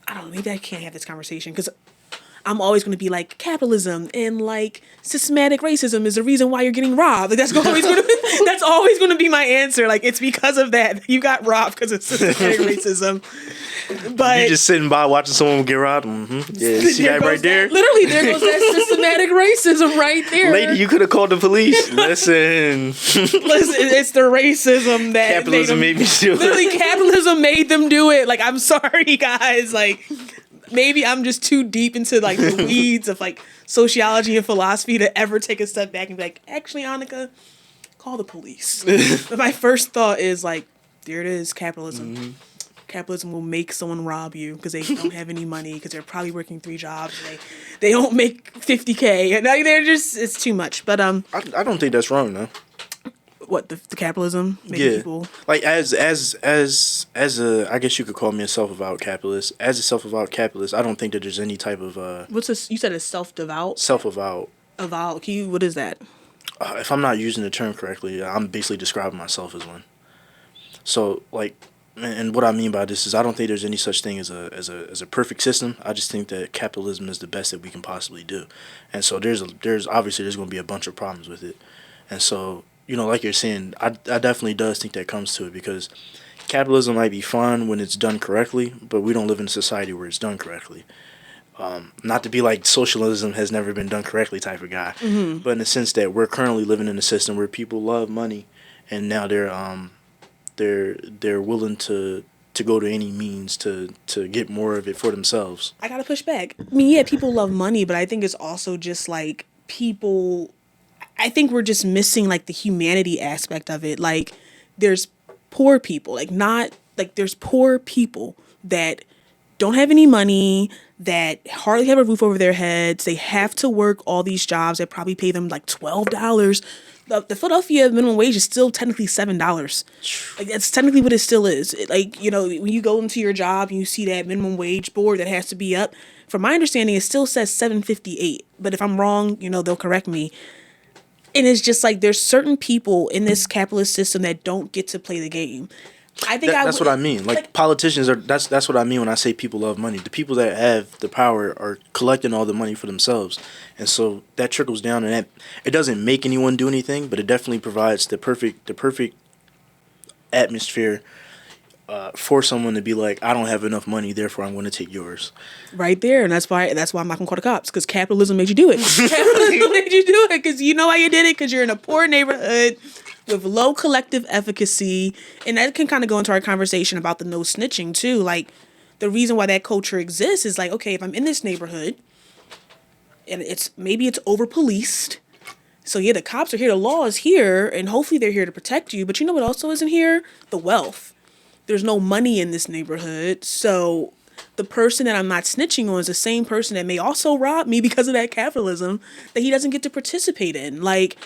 I don't know, maybe I can't have this conversation because I'm always going to be like capitalism and like systematic racism is the reason why you're getting robbed. Like that's always going to be my answer. Like it's because of that you got robbed because of systematic racism. But you just sitting by watching someone get robbed. Mm-hmm. Yeah, see that right there. Literally, there goes that systematic racism right there. Lady, you could have called the police. Listen, it's the racism that capitalism made me do it. Literally, capitalism made them do it. Like I'm sorry, guys. Like. Maybe I'm just too deep into like the weeds of like sociology and philosophy to ever take a step back and be like, actually, Annika, call the police. But my first thought is like, there it is, capitalism. Mm-hmm. Capitalism will make someone rob you because they don't have any money because they're probably working 3 jobs and they don't make $50K and they're just it's too much. But I don't think that's wrong though. What the capitalism making people like as a I guess you could call me a self-avowed capitalist. As a self-avowed capitalist, I don't think that there's any type of what's this? You said it's self-devout. Self-avowed. Avowed. What is that? If I'm not using the term correctly, I'm basically describing myself as one. So like, and what I mean by this is I don't think there's any such thing as a perfect system. I just think that capitalism is the best that we can possibly do, and so there's obviously going to be a bunch of problems with it, and so. Like you're saying, I definitely does think that comes to it because capitalism might be fun when it's done correctly, but we don't live in a society where it's done correctly. Not to be like socialism has never been done correctly type of guy, but in the sense that we're currently living in a system where people love money, and now they're willing to go to any means to get more of it for themselves. I gotta push back. I mean, yeah, people love money, but I think it's also just like people. I think we're just missing like the humanity aspect of it. Like there's poor people, there's poor people that don't have any money, that hardly have a roof over their heads. They have to work all these jobs that probably pay them like $12. The Philadelphia minimum wage is still technically $7. Like that's technically what it still is. When you go into your job and you see that minimum wage board that has to be up, from my understanding, it still says $7.58. But if I'm wrong, they'll correct me. And it's just like there's certain people in this capitalist system that don't get to play the game. I think That's what I mean. Like politicians are. That's what I mean when I say people love money. The people that have the power are collecting all the money for themselves, and so that trickles down, and that it doesn't make anyone do anything, but it definitely provides the perfect atmosphere for someone to be like, I don't have enough money, therefore I'm going to take yours. right there, and that's why I'm not gonna call the cops because capitalism made you do it. Capitalism made you do it because you know why you did it because you're in a poor neighborhood with low collective efficacy, and that can kind of go into our conversation about the no snitching too. Like the reason why that culture exists is like, okay, if I'm in this neighborhood and maybe it's over policed. So yeah, the cops are here, the law is here, and hopefully they're here to protect you. But you know what also isn't here? The wealth. There's no money in this neighborhood. So the person that I'm not snitching on is the same person that may also rob me because of that capitalism that he doesn't get to participate in. Like,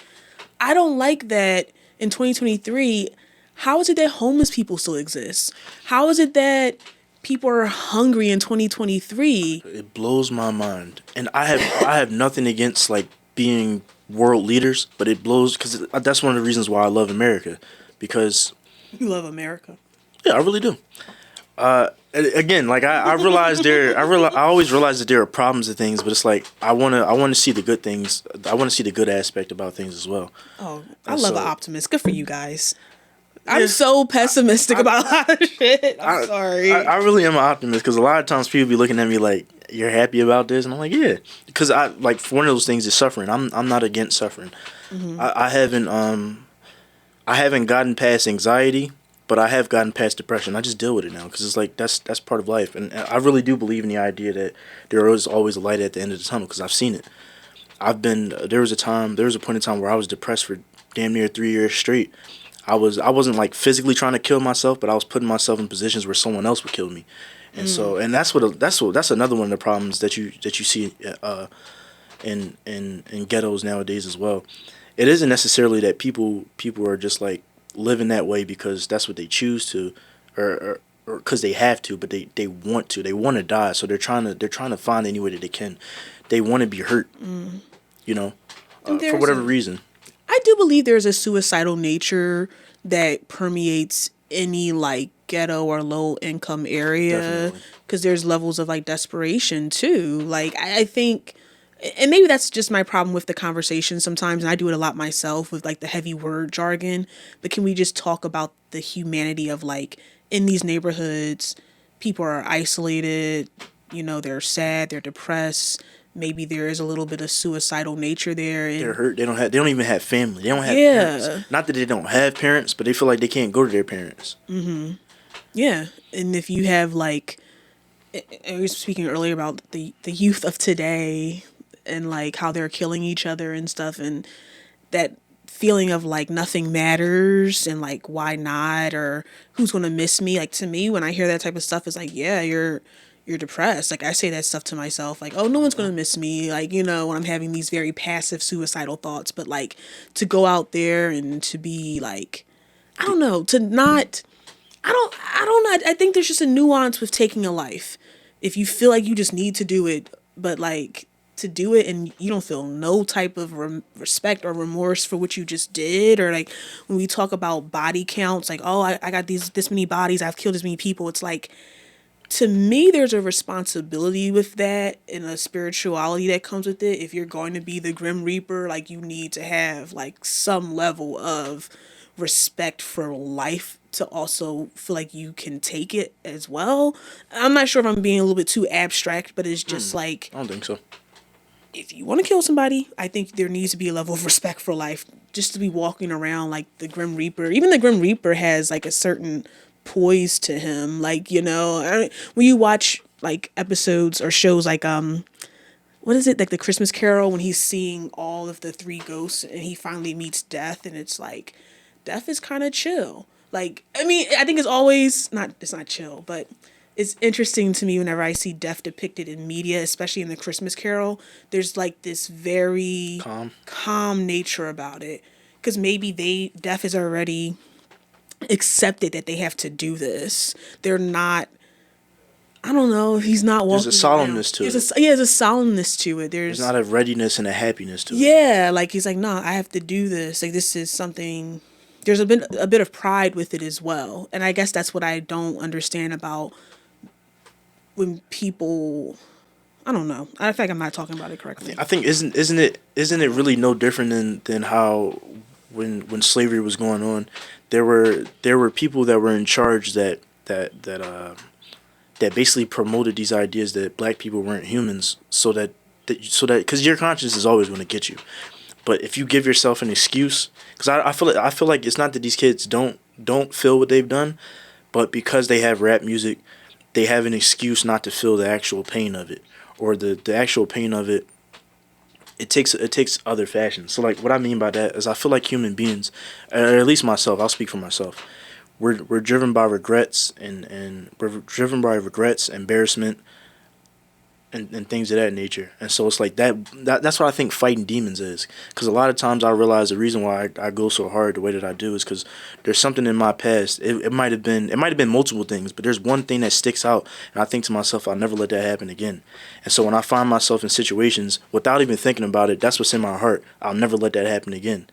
I don't like that in 2023. How is it that homeless people still exist? How is it that people are hungry in 2023? It blows my mind, and I have nothing against like being world leaders, but it blows because that's one of the reasons why I love America, because You love America. yeah, I really do. Again, like I realize I always realize that there are problems with things, but it's like I wanna see the good things. I want to see the good aspect about things as well. Oh, I And love so- an optimist. Good for you guys. I'm so pessimistic about a lot of shit. I'm sorry. I really am an optimist because a lot of times people be looking at me like, "You're happy about this," and I'm like, "Yeah," because I like one of those things is suffering. I'm not against suffering. I haven't gotten past anxiety, but I have gotten past depression. I just deal with it now because it's like that's part of life, and I really do believe in the idea that there is always a light at the end of the tunnel because I've seen it. There was a point in time where I was depressed for damn near 3 years straight. I wasn't like physically trying to kill myself, but I was putting myself in positions where someone else would kill me, and so that's another one of the problems that you see in ghettos nowadays as well. It isn't necessarily that people are just like living that way because that's what they choose to, or because they have to, but they want to. They want to die, so they're trying to find any way that they can. They want to be hurt, you know, for whatever reason. I do believe there's a suicidal nature that permeates any like ghetto or low income area Definitely. because there's levels of like desperation too. Like I think, and maybe that's just my problem with the conversation sometimes, and I do it a lot myself with like the heavy word jargon. But can we just talk about the humanity of like in these neighborhoods, people are isolated, you know, they're sad, they're depressed. Maybe there is a little bit of suicidal nature there. And They're hurt. They don't even have family. They don't have Yeah. parents. Not that they don't have parents, but they feel like they can't go to their parents. yeah, and if you have like, I was speaking earlier about the youth of today and like how they're killing each other and stuff, and that feeling of like nothing matters and like why not, or who's gonna miss me. Like to me, when I hear that type of stuff, it's like, yeah, you're depressed. Like I say that stuff to myself, like, oh, no one's gonna miss me. Like, you know, when I'm having these very passive suicidal thoughts, but like to go out there and to be like, I don't know, to not, I don't know. I think there's just a nuance with taking a life. If you feel like you just need to do it, but like to do it and you don't feel no type of respect or remorse for what you just did, or like when we talk about body counts, like, oh, I got this many bodies, I've killed this many people. It's like, to me, there's a responsibility with that and a spirituality that comes with it. If you're going to be the Grim Reaper, like you need to have like some level of respect for life to also feel like you can take it as well. I'm not sure if I'm being a little bit too abstract, but it's just like, I don't think so. if you want to kill somebody, I think there needs to be a level of respect for life. Just to be walking around like the Grim Reaper. Even the Grim Reaper has like a certain poise to him. Like, you know, when you watch like episodes or shows like what is it, like the Christmas Carol, when he's seeing all of the three ghosts and he finally meets Death, and it's like Death is kind of chill. Like, I mean, I think it's not chill, but it's interesting to me whenever I see Death depicted in media, especially in the Christmas Carol. There's like this very calm nature about it, because maybe Death is already accepted that they have to do this. They're not, I don't know. He's not There's walking a around. solemnness to it. There's a solemnness to it. There's not a readiness and a happiness to it. Yeah, like he's like, no, I have to do this. Like this is something. There's a bit of pride with it as well, and I guess that's what I don't understand about when people. I don't know. I think I'm not talking about it correctly. I think isn't it really no different than how when slavery was going on, there were people that were in charge that basically promoted these ideas that black people weren't humans, so that because your conscience is always going to get you. But if you give yourself an excuse, because I feel like it's not that these kids don't feel what they've done, but because they have rap music, they have an excuse not to feel the actual pain of it, or the actual pain of it. It takes other fashions. So like what I mean by that is I feel like human beings, or at least myself, I'll speak for myself. We're driven by regrets and we're driven by regrets, embarrassment, and things of that nature. And so it's like that's what I think fighting demons is. Because a lot of times I realize the reason why I go so hard the way that I do is because there's something in my past. It might have been multiple things, but there's one thing that sticks out, and I think to myself, I'll never let that happen again. And so when I find myself in situations without even thinking about it, that's what's in my heart. I'll never let that happen again.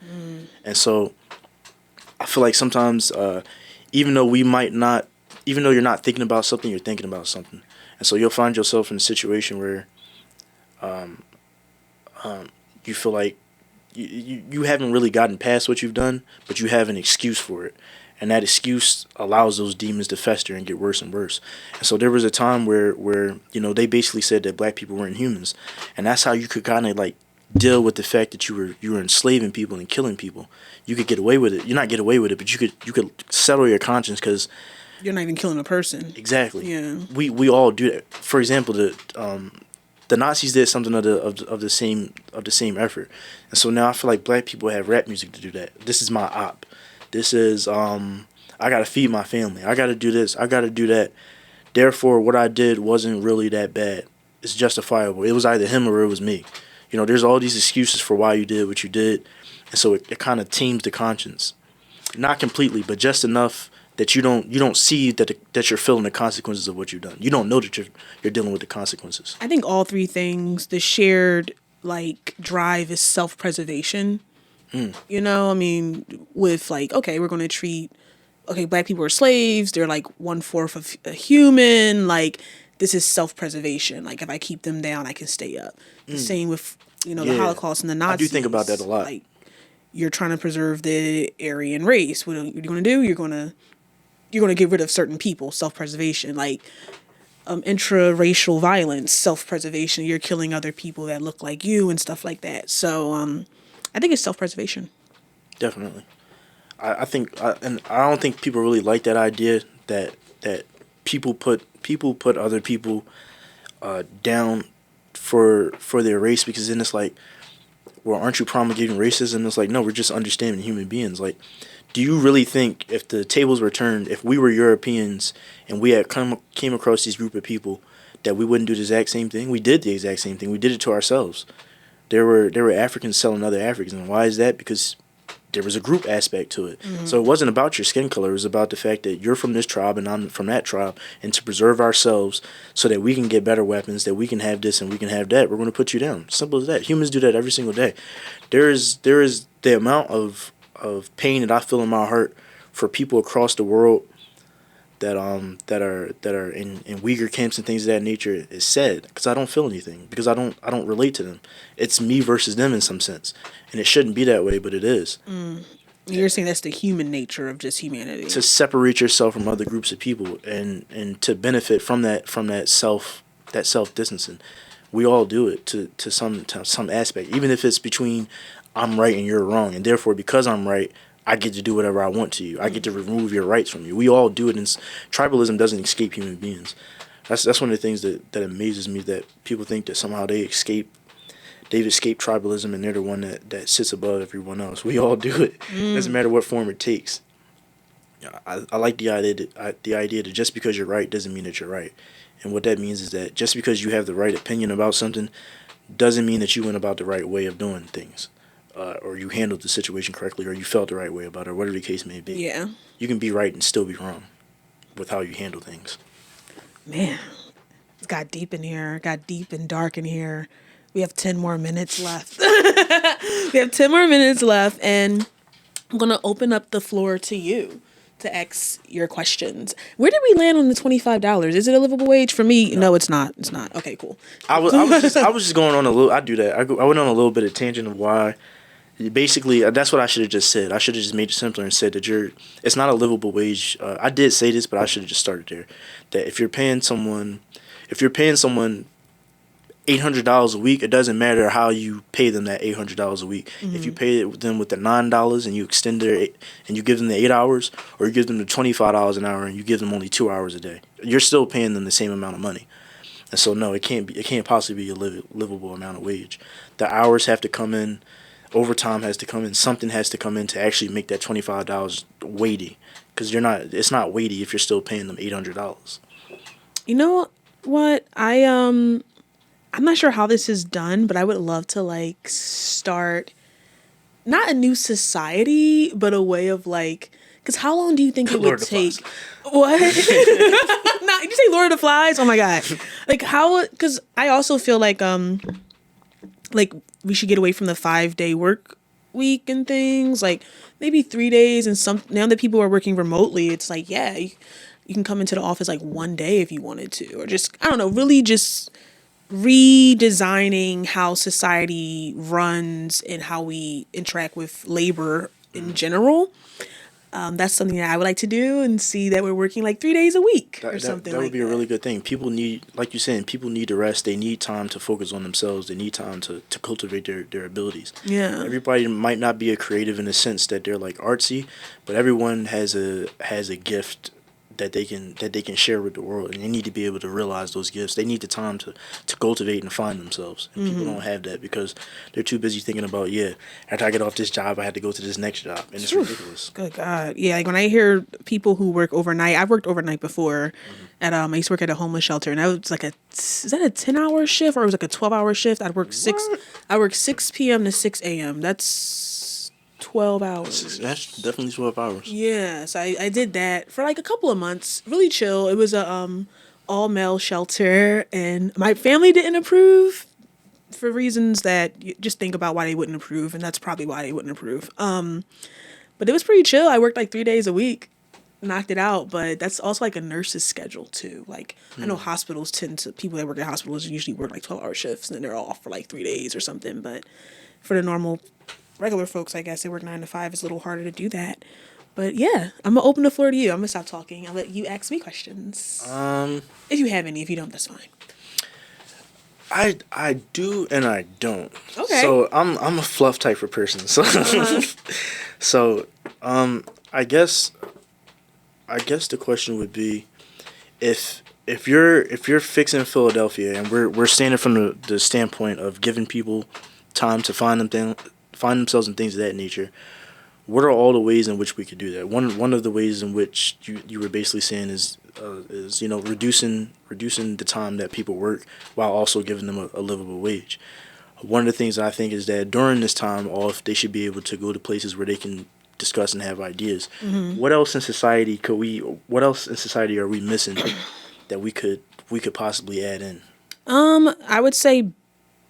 And so I feel like sometimes, even though you're not thinking about something, you're thinking about something. And so you'll find yourself in a situation where you feel like you haven't really gotten past what you've done, but you have an excuse for it. And that excuse allows those demons to fester and get worse and worse. And so there was a time where they basically said that black people weren't humans. And that's how you could kind of like deal with the fact that you were enslaving people and killing people. You could get away with it. You're not get away with it, but you could settle your conscience because You're not even killing a person. exactly. Yeah. We all do that. For example, the Nazis did something of the same effort, and so now I feel like black people have rap music to do that. This is my op. This is I gotta feed my family. I gotta do this. I gotta do that. Therefore, what I did wasn't really that bad. It's justifiable. It was either him or it was me. There's all these excuses for why you did what you did, and so it kind of tames the conscience, not completely, but just enough that you don't see that you're feeling the consequences of what you've done. You don't know that you're dealing with the consequences. I think all three things, the shared like drive is self-preservation. I mean, with like, okay, we're going to treat, okay, black people are slaves. They're like 1/4 of a human. Like, this is self-preservation. Like, if I keep them down, I can stay up. The same with, the Yeah. Holocaust and the Nazis. I do think about that a lot. Like, you're trying to preserve the Aryan race. What are you going to do? You're going to get rid of certain people. Self-preservation. Like, intra-racial violence, self-preservation. You're killing other people that look like you and stuff like that. So, I think it's self-preservation. Definitely. I think, and I don't think people really like that idea that people put other people down for their race, because then it's like, well, aren't you promulgating racism? It's like, no, we're just understanding human beings. Like, do you really think if the tables were turned, if we were Europeans and we had came across this group of people, that we wouldn't do the exact same thing? We did the exact same thing. We did it to ourselves. There were Africans selling other Africans, and why is that? Because there was a group aspect to it. So it wasn't about your skin color. It was about the fact that you're from this tribe and I'm from that tribe, and to preserve ourselves so that we can get better weapons, that we can have this and we can have that, we're going to put you down. Simple as that. Humans do that every single day. There is the amount of pain that I feel in my heart for people across the world that are in Uyghur camps and things of that nature is sad, because I don't feel anything, because I don't relate to them. It's me versus them in some sense, and it shouldn't be that way, but it is. You're saying that's the human nature of just humanity. To separate yourself from other groups of people and to benefit from that self distancing, we all do it to some aspect, even if it's between I'm right and you're wrong, and therefore because I'm right, I get to do whatever I want to you. I get to remove your rights from you. We all do it, and tribalism doesn't escape human beings. That's one of the things that amazes me, that people think that somehow they've escaped tribalism and they're the one that sits above everyone else. We all do it. It doesn't matter what form it takes. I like the idea that just because you're right doesn't mean that you're right. And what that means is that just because you have the right opinion about something doesn't mean that you went about the right way of doing things. Or you handled the situation correctly, or you felt the right way about it, or whatever the case may be. Yeah. You can be right and still be wrong with how you handle things. Man, It got deep in here. It got deep and dark in here. We have 10 more minutes left. We have 10 more minutes left, and I'm going to open up the floor to you to ask your questions. Where did we land on the $25? Is it a livable wage? For me, no, it's not. It's not. Okay, cool. I was just going on a little. I do that. I went on a little bit of tangent of why. Basically, that's what I should have just said. I should have just made it simpler and said that it's not a livable wage. I did say this, but I should have just started there. That if you're paying someone $800 a week, it doesn't matter how you pay them that $800 a week. Mm-hmm. If you pay them with the $9 and you extend and you give them the 8 hours, or you give them the $25 an hour and you give them only 2 hours a day, you're still paying them the same amount of money. And so no, it can't possibly be a livable amount of wage. The hours have to come in, overtime has to come in, something has to come in to actually make that $25 weighty. Because it's not weighty if you're still paying them $800. You know what? I'm not sure how this is done, but I would love to like start not a new society, but a way of like, because how long do you think it would take? What? Nah, did you say Lord of the Flies? Oh my God. Like how, because I also feel like we should get away from the 5-day work week and things, like maybe 3 days, and now that people are working remotely, it's like, yeah, you can come into the office like one day if you wanted to, or just, I don't know, really just redesigning how society runs and how we interact with labor in general. That's something that I would like to do, and see that we're working like 3 days a week or something. That would be a really good thing. People need, like you're saying, people need to rest. They need time to focus on themselves. They need time to cultivate their abilities. Yeah. Everybody might not be a creative in the sense that they're like artsy, but everyone has a gift that they can share with the world, and they need to be able to realize those gifts. They need the time to cultivate and find themselves, and people don't have that because they're too busy thinking about, after I get off this job I had to go to this next job, and it's ridiculous. Good God. Yeah, like when I hear people who work overnight, I've worked overnight before. At I used to work at a homeless shelter, and that was like is that a 10-hour shift, or it was like a 12-hour shift? I work 6 p.m. to 6 a.m. That's 12 hours. That's definitely 12 hours. Yeah, so I did that for like a couple of months. Really chill. It was a all male shelter, and my family didn't approve for reasons that you just think about why they wouldn't approve, and that's probably why they wouldn't approve. But it was pretty chill. I worked like 3 days a week, knocked it out. But that's also like a nurse's schedule too. Like I know hospitals people that work at hospitals usually work like 12-hour shifts, and then they're off for like 3 days or something. But for the normal regular folks, I guess they work 9 to 5. It's a little harder to do that. But yeah, I'm gonna open the floor to you. I'm gonna stop talking. I'll let you ask me questions. If you have any. If you don't, that's fine. I do and I don't. Okay. So I'm a fluff type of person. So I guess the question would be, if you're fixing Philadelphia, and we're standing from the standpoint of giving people time to find themselves and things of that nature, what are all the ways in which we could do that? One of the ways in which you were basically saying is reducing the time that people work while also giving them a livable wage. One of the things I think is that during this time off, they should be able to go to places where they can discuss and have ideas. Mm-hmm. What else in society are we missing that we could possibly add in? I would say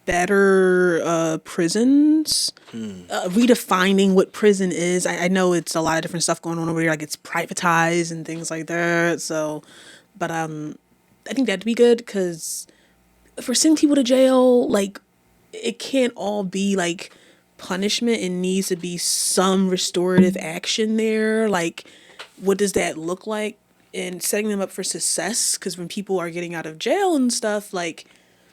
better prisons, redefining what prison is. I know it's a lot of different stuff going on over here, like it's privatized and things like that. So, but I think that'd be good, because if we're sending people to jail, like it can't all be like punishment. It needs to be some restorative action there. Like, what does that look like? And setting them up for success, because when people are getting out of jail and stuff, like,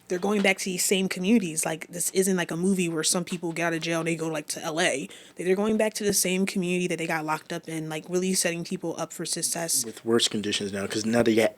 they're going back to these same communities. Like, this isn't like a movie where some people get out of jail and they go like to LA. They're going back to the same community that they got locked up in, like really setting people up for success. With worse conditions now, because now they got,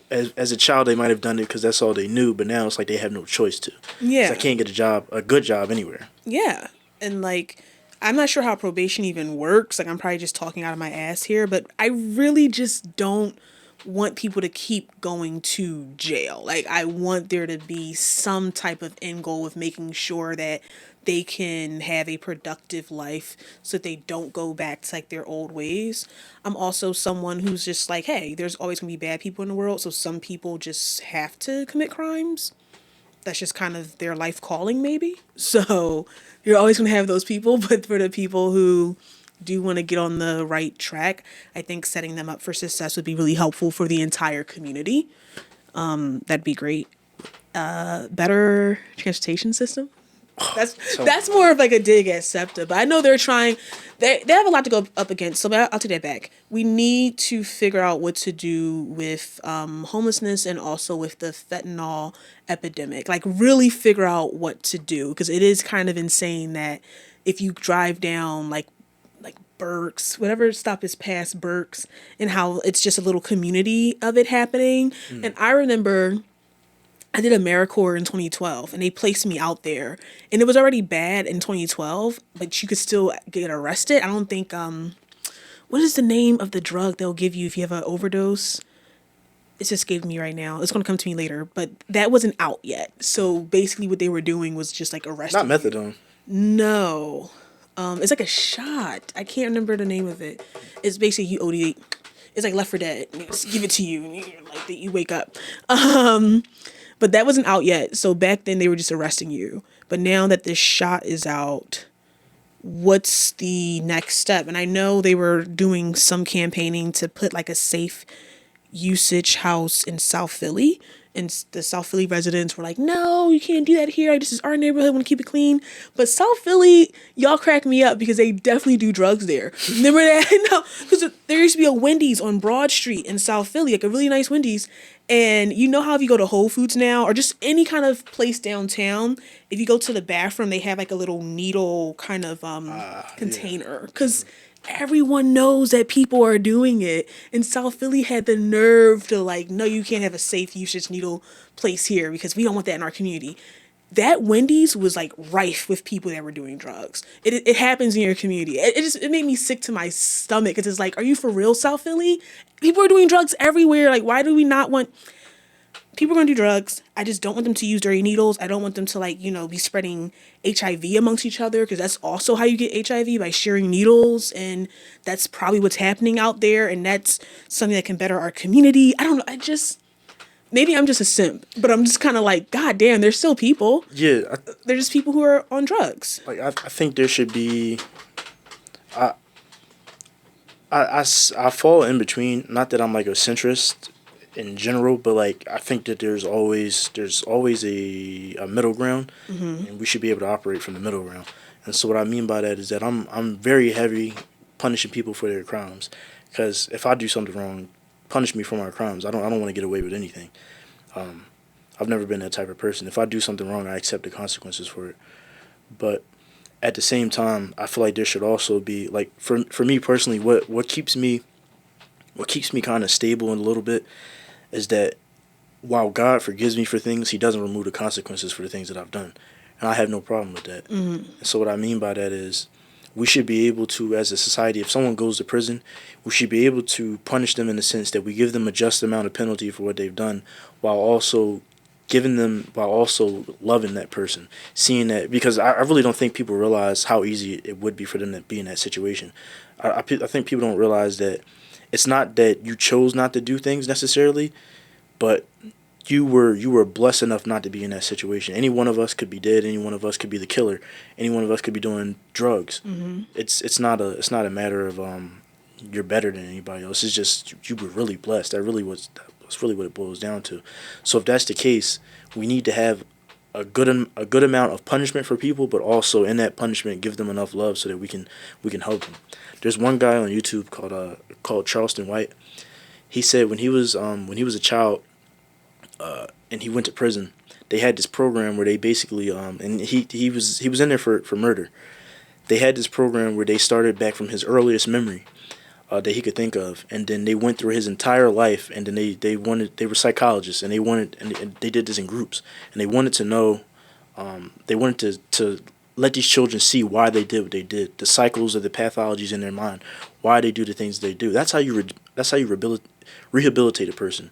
as a child they might have done it because that's all they knew, but now it's like they have no choice to. Yeah. I can't get a good job anywhere. Yeah. And like, I'm not sure how probation even works. Like, I'm probably just talking out of my ass here, but I really just don't want people to keep going to jail. Like, I want there to be some type of end goal of making sure that they can have a productive life so that they don't go back to like their old ways. I'm also someone who's just like, hey, there's always gonna be bad people in the world, so some people just have to commit crimes. That's just kind of their life calling, maybe. So you're always gonna have those people, but for the people who do want to get on the right track, I think setting them up for success would be really helpful for the entire community. That'd be great. Better transportation system. That's more of like a dig at SEPTA, but I know they're trying. They have a lot to go up against, so I'll take that back. We need to figure out what to do with homelessness and also with the fentanyl epidemic. Like, really figure out what to do, because it is kind of insane that if you drive down like Burks, whatever stop is past Burks, and how it's just a little community of it happening. And I remember I did AmeriCorps in 2012, and they placed me out there, and it was already bad in 2012, but you could still get arrested. I don't think what is the name of the drug they'll give you if you have an overdose? It's escaped me right now. It's gonna come to me later, but that wasn't out yet. So basically, what they were doing was just like arresting. Not methadone. No. It's like a shot. I can't remember the name of it. It's basically you OD. It's like Left 4 Dead. Just give it to you, and you're like you wake up. But that wasn't out yet. So back then they were just arresting you. But now that this shot is out, what's the next step? And I know they were doing some campaigning to put like a safe usage house in South Philly. And the South Philly residents were like, no, you can't do that here. Like, this is our neighborhood. We want to keep it clean. But South Philly, y'all crack me up because they definitely do drugs there. Remember that? No, because there used to be a Wendy's on Broad Street in South Philly, like a really nice Wendy's. And you know how if you go to Whole Foods now, or just any kind of place downtown, if you go to the bathroom, they have like a little needle kind of container. Because everyone knows that people are doing it. And South Philly had the nerve to like, no, you can't have a safe usage needle place here because we don't want that in our community. That Wendy's was like rife with people that were doing drugs. It happens in your community. It made me sick to my stomach because it's like, are you for real, South Philly? People are doing drugs everywhere. Like, why do we not want... People are going to do drugs. I just don't want them to use dirty needles. I don't want them to, like, be spreading HIV amongst each other, because that's also how you get HIV, by sharing needles. And that's probably what's happening out there. And that's something that can better our community. I don't know. Maybe I'm just a simp, but I'm just kind of like, God damn, there's still people. Yeah. They're just people who are on drugs. Like, I think there should be... I fall in between. Not that I'm like a centrist in general, but like I think that there's always a middle ground, and we should be able to operate from the middle ground. And so what I mean by that is that I'm very heavy punishing people for their crimes, because if I do something wrong, punish me for my crimes. I don't want to get away with anything. I've never been that type of person. If I do something wrong, I accept the consequences for it. But at the same time, I feel like there should also be, like, for me personally, what keeps me kind of stable in a little bit is that while God forgives me for things, He doesn't remove the consequences for the things that I've done, and I have no problem with that. And so what I mean by that is, we should be able to, as a society, if someone goes to prison, we should be able to punish them in the sense that we give them a just amount of penalty for what they've done, while also loving that person, seeing that, because I really don't think people realize how easy it would be for them to be in that situation. I think people don't realize that it's not that you chose not to do things necessarily, but you were blessed enough not to be in that situation. Any one of us could be dead. Any one of us could be the killer. Any one of us could be doing drugs. It's not a matter of you're better than anybody else. It's just you were really blessed. That's really what it boils down to. So if that's the case, we need to have a good amount of punishment for people, but also in that punishment give them enough love so that we can help them. There's one guy on YouTube called Charleston White. He said when he was a child, and he went to prison, they had this program where they basically and he was in there for murder. They had this program where they started back from his earliest memory that he could think of, and then they went through his entire life, and then they were psychologists, and they did this in groups, and they wanted to know, they wanted to let these children see why they did what they did, the cycles of the pathologies in their mind, why they do the things they do. That's how you rehabilitate a person.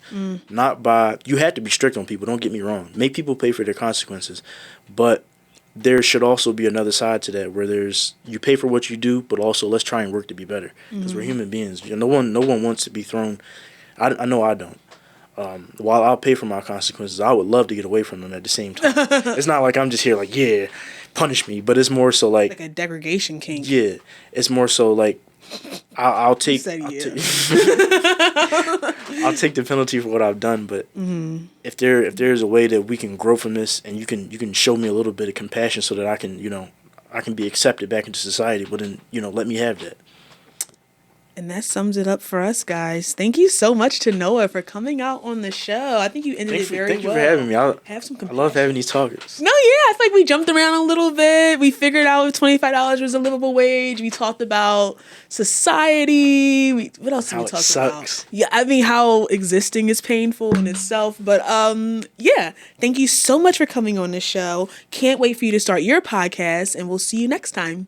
Not by, you have to be strict on people, don't get me wrong. Make people pay for their consequences. But there should also be another side to that where there's, you pay for what you do, but also let's try and work to be better. Because we're human beings. No one wants to be thrown. I know I don't. While I'll pay for my consequences, I would love to get away from them at the same time. It's not like I'm just here like, yeah, punish me. But it's more so like a degradation king. Yeah, it's more so like I'll take said, I'll, yeah. I'll take the penalty for what I've done. But if there's a way that we can grow from this, and you can show me a little bit of compassion so that I can be accepted back into society, but then let me have that. And that sums it up for us, guys. Thank you so much to Noah for coming out on the show. I think you ended it very well. Thank you for having me. Have some compassion. I love having these talks. No, yeah. I feel like we jumped around a little bit. We figured out if $25 was a livable wage. We talked about society. What else did we talk about? Yeah, I mean, how existing is painful in itself. But yeah. Thank you so much for coming on the show. Can't wait for you to start your podcast, and we'll see you next time.